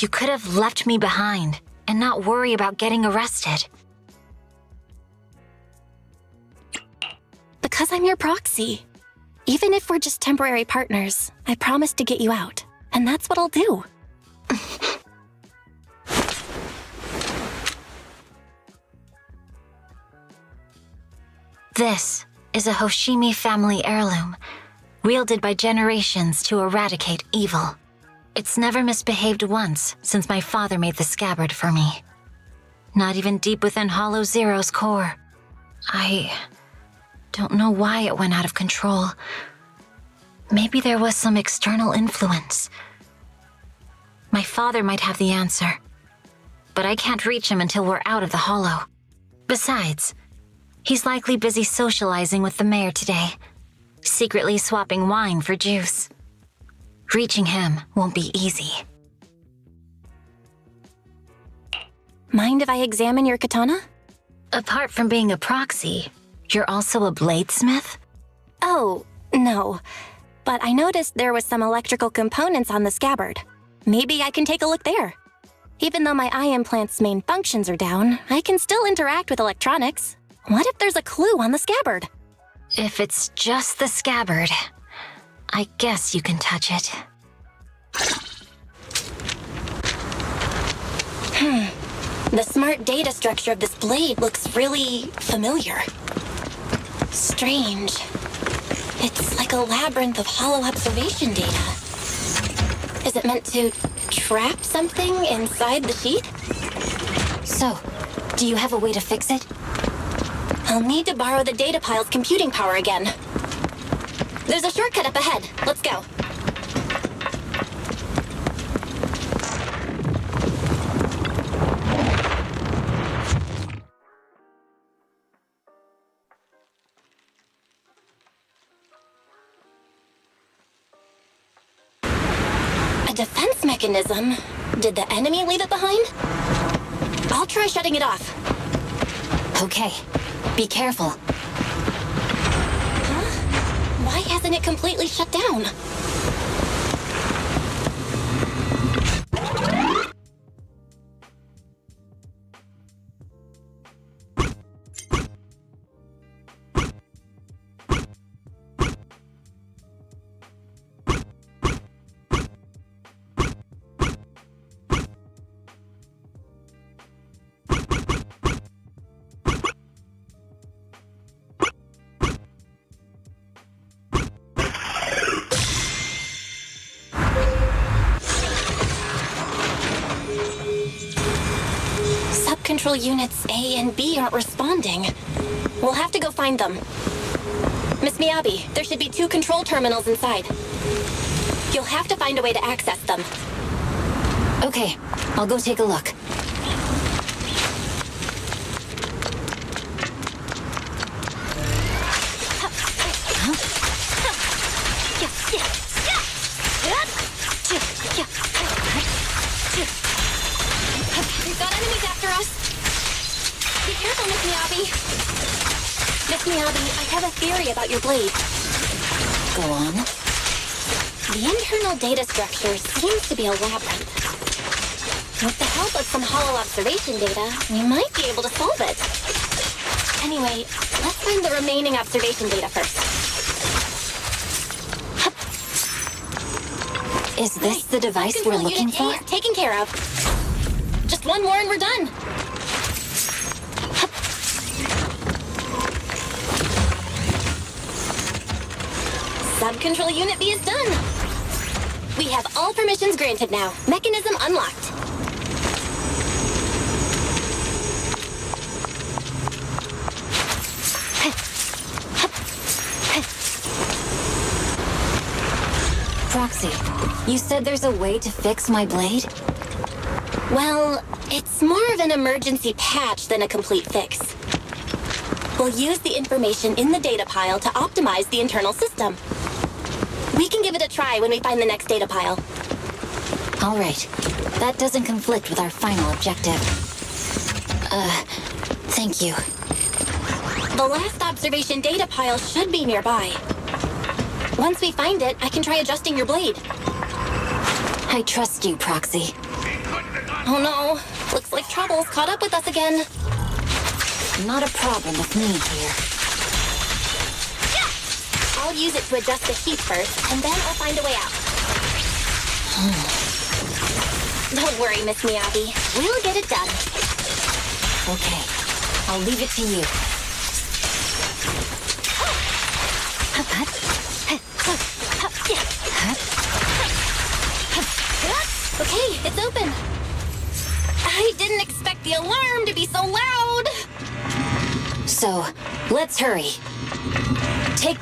You could have left me behind and not worry about getting arrested. Because I'm your proxy. Even if we're just temporary partners, I promise to get you out. And that's what I'll do. This is a Hoshimi family heirloom, wielded by generations to eradicate evil. It's never misbehaved once since my father made the scabbard for me. Not even deep within Hollow Zero's core. I don't know why it went out of control. Maybe there was some external influence. My father might have the answer, but I can't reach him until we're out of the Hollow. Besides, he's likely busy socializing with the mayor today, secretly swapping wine for juice. Reaching him won't be easy. Mind if I examine your katana? Apart from being a proxy, you're also a bladesmith? Oh, no. But I noticed there was some electrical components on the scabbard. Maybe I can take a look there. Even though my eye implant's main functions are down, I can still interact with electronics. What if there's a clue on the scabbard? If it's just the scabbard, I guess you can touch it. The smart data structure of this blade looks really familiar. Strange. It's like a labyrinth of hollow observation data. Is it meant to trap something inside the sheet? So, do you have a way to fix it? I'll need to borrow the data pile's computing power again. There's a shortcut up ahead. Let's go. A defense mechanism? Did the enemy leave it behind? I'll try shutting it off. Okay. Be careful. Huh? Why hasn't it completely shut down? Control units A and B aren't responding. We'll have to go find them. Miss Miyabi, there should be 2 control terminals inside. You'll have to find a way to access them. Okay, I'll go take a look. We've got enemies after us. Be careful, Miss Miyabi. Miss Miyabi, I have a theory about your blade. Go on. The internal data structure seems to be a labyrinth. With the help of some hollow observation data, we might be able to solve it. Anyway, let's find the remaining observation data first. Is this the device we're looking for? Taken care of. Just one more and we're done. Sub-control unit B is done. We have all permissions granted now. Mechanism unlocked. Proxy, you said there's a way to fix my blade? Well, it's more of an emergency patch than a complete fix. We'll use the information in the data pile to optimize the internal system. We can give it a try when we find the next data pile. All right. That doesn't conflict with our final objective. Thank you. The last observation data pile should be nearby. Once we find it, I can try adjusting your blade. I trust you, Proxy. Oh no, looks like trouble's caught up with us again. Not a problem with me here. I'll use it to adjust the sheet first, and then I'll find a way out. Don't worry, Miss Miyabi. We'll get it done. Okay, I'll leave it to you. Okay, it's open. I didn't expect the alarm to be so loud. So, let's hurry. Take...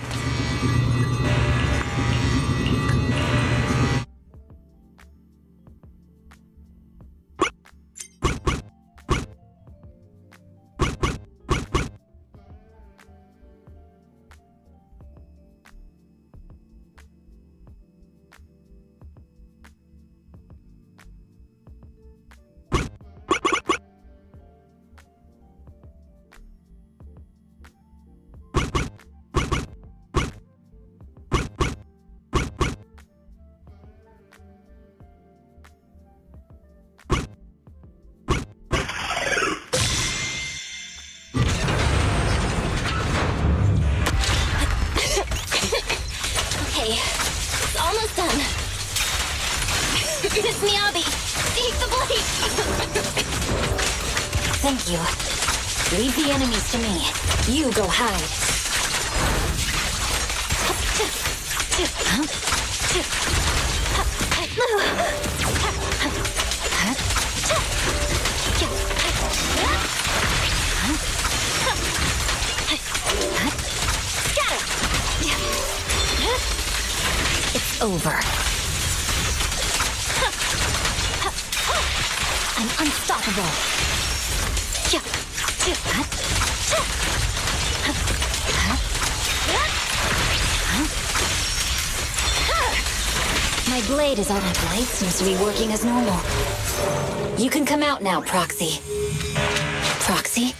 Thank you. Leave the enemies to me. You go hide. It's over. I'm unstoppable. My blade is out of light, seems to be working as normal. You can come out now, Proxy. Proxy?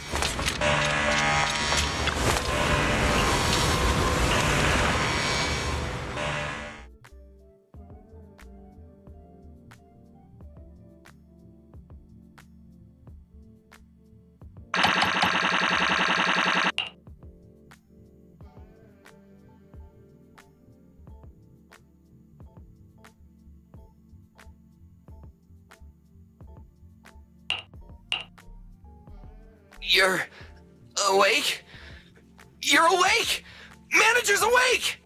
You're awake? You're awake! Manager's awake!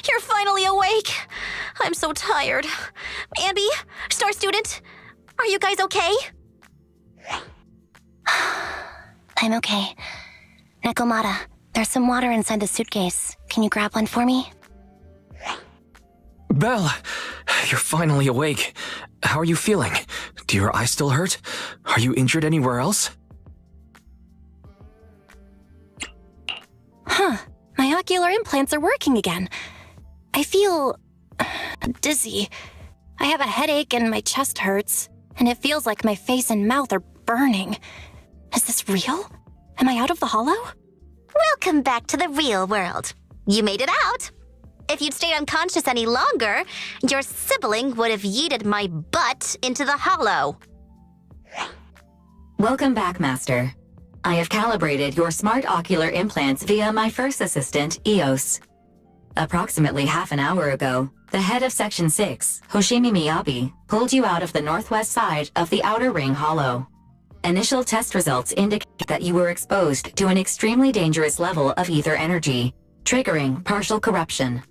You're finally awake. I'm so tired. Ambi, Star Student, are you guys okay? I'm okay. Nekomata, there's some water inside the suitcase. Can you grab one for me? Belle, you're finally awake. How are you feeling? Do your eyes still hurt? Are you injured anywhere else? Huh. My ocular implants are working again. I feel dizzy. I have a headache and my chest hurts, and it feels like my face and mouth are burning. Is this real? Am I out of the hollow? Welcome back to the real world. You made it out. If you'd stayed unconscious any longer, your sibling would have yeeted my butt into the hollow. Welcome back, Master. I have calibrated your smart ocular implants via my first assistant, EOS. Approximately half an hour ago, the head of Section 6, Hoshimi Miyabi, pulled you out of the northwest side of the Outer Ring Hollow. Initial test results indicate that you were exposed to an extremely dangerous level of ether energy, triggering partial corruption.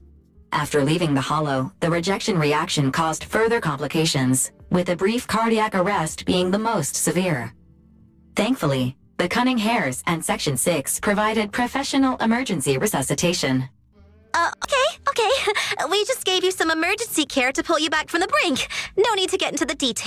After leaving the hollow, the rejection reaction caused further complications, with a brief cardiac arrest being the most severe. Thankfully, the Cunning Hares and Section 6 provided professional emergency resuscitation. Okay. We just gave you some emergency care to pull you back from the brink. No need to get into the details.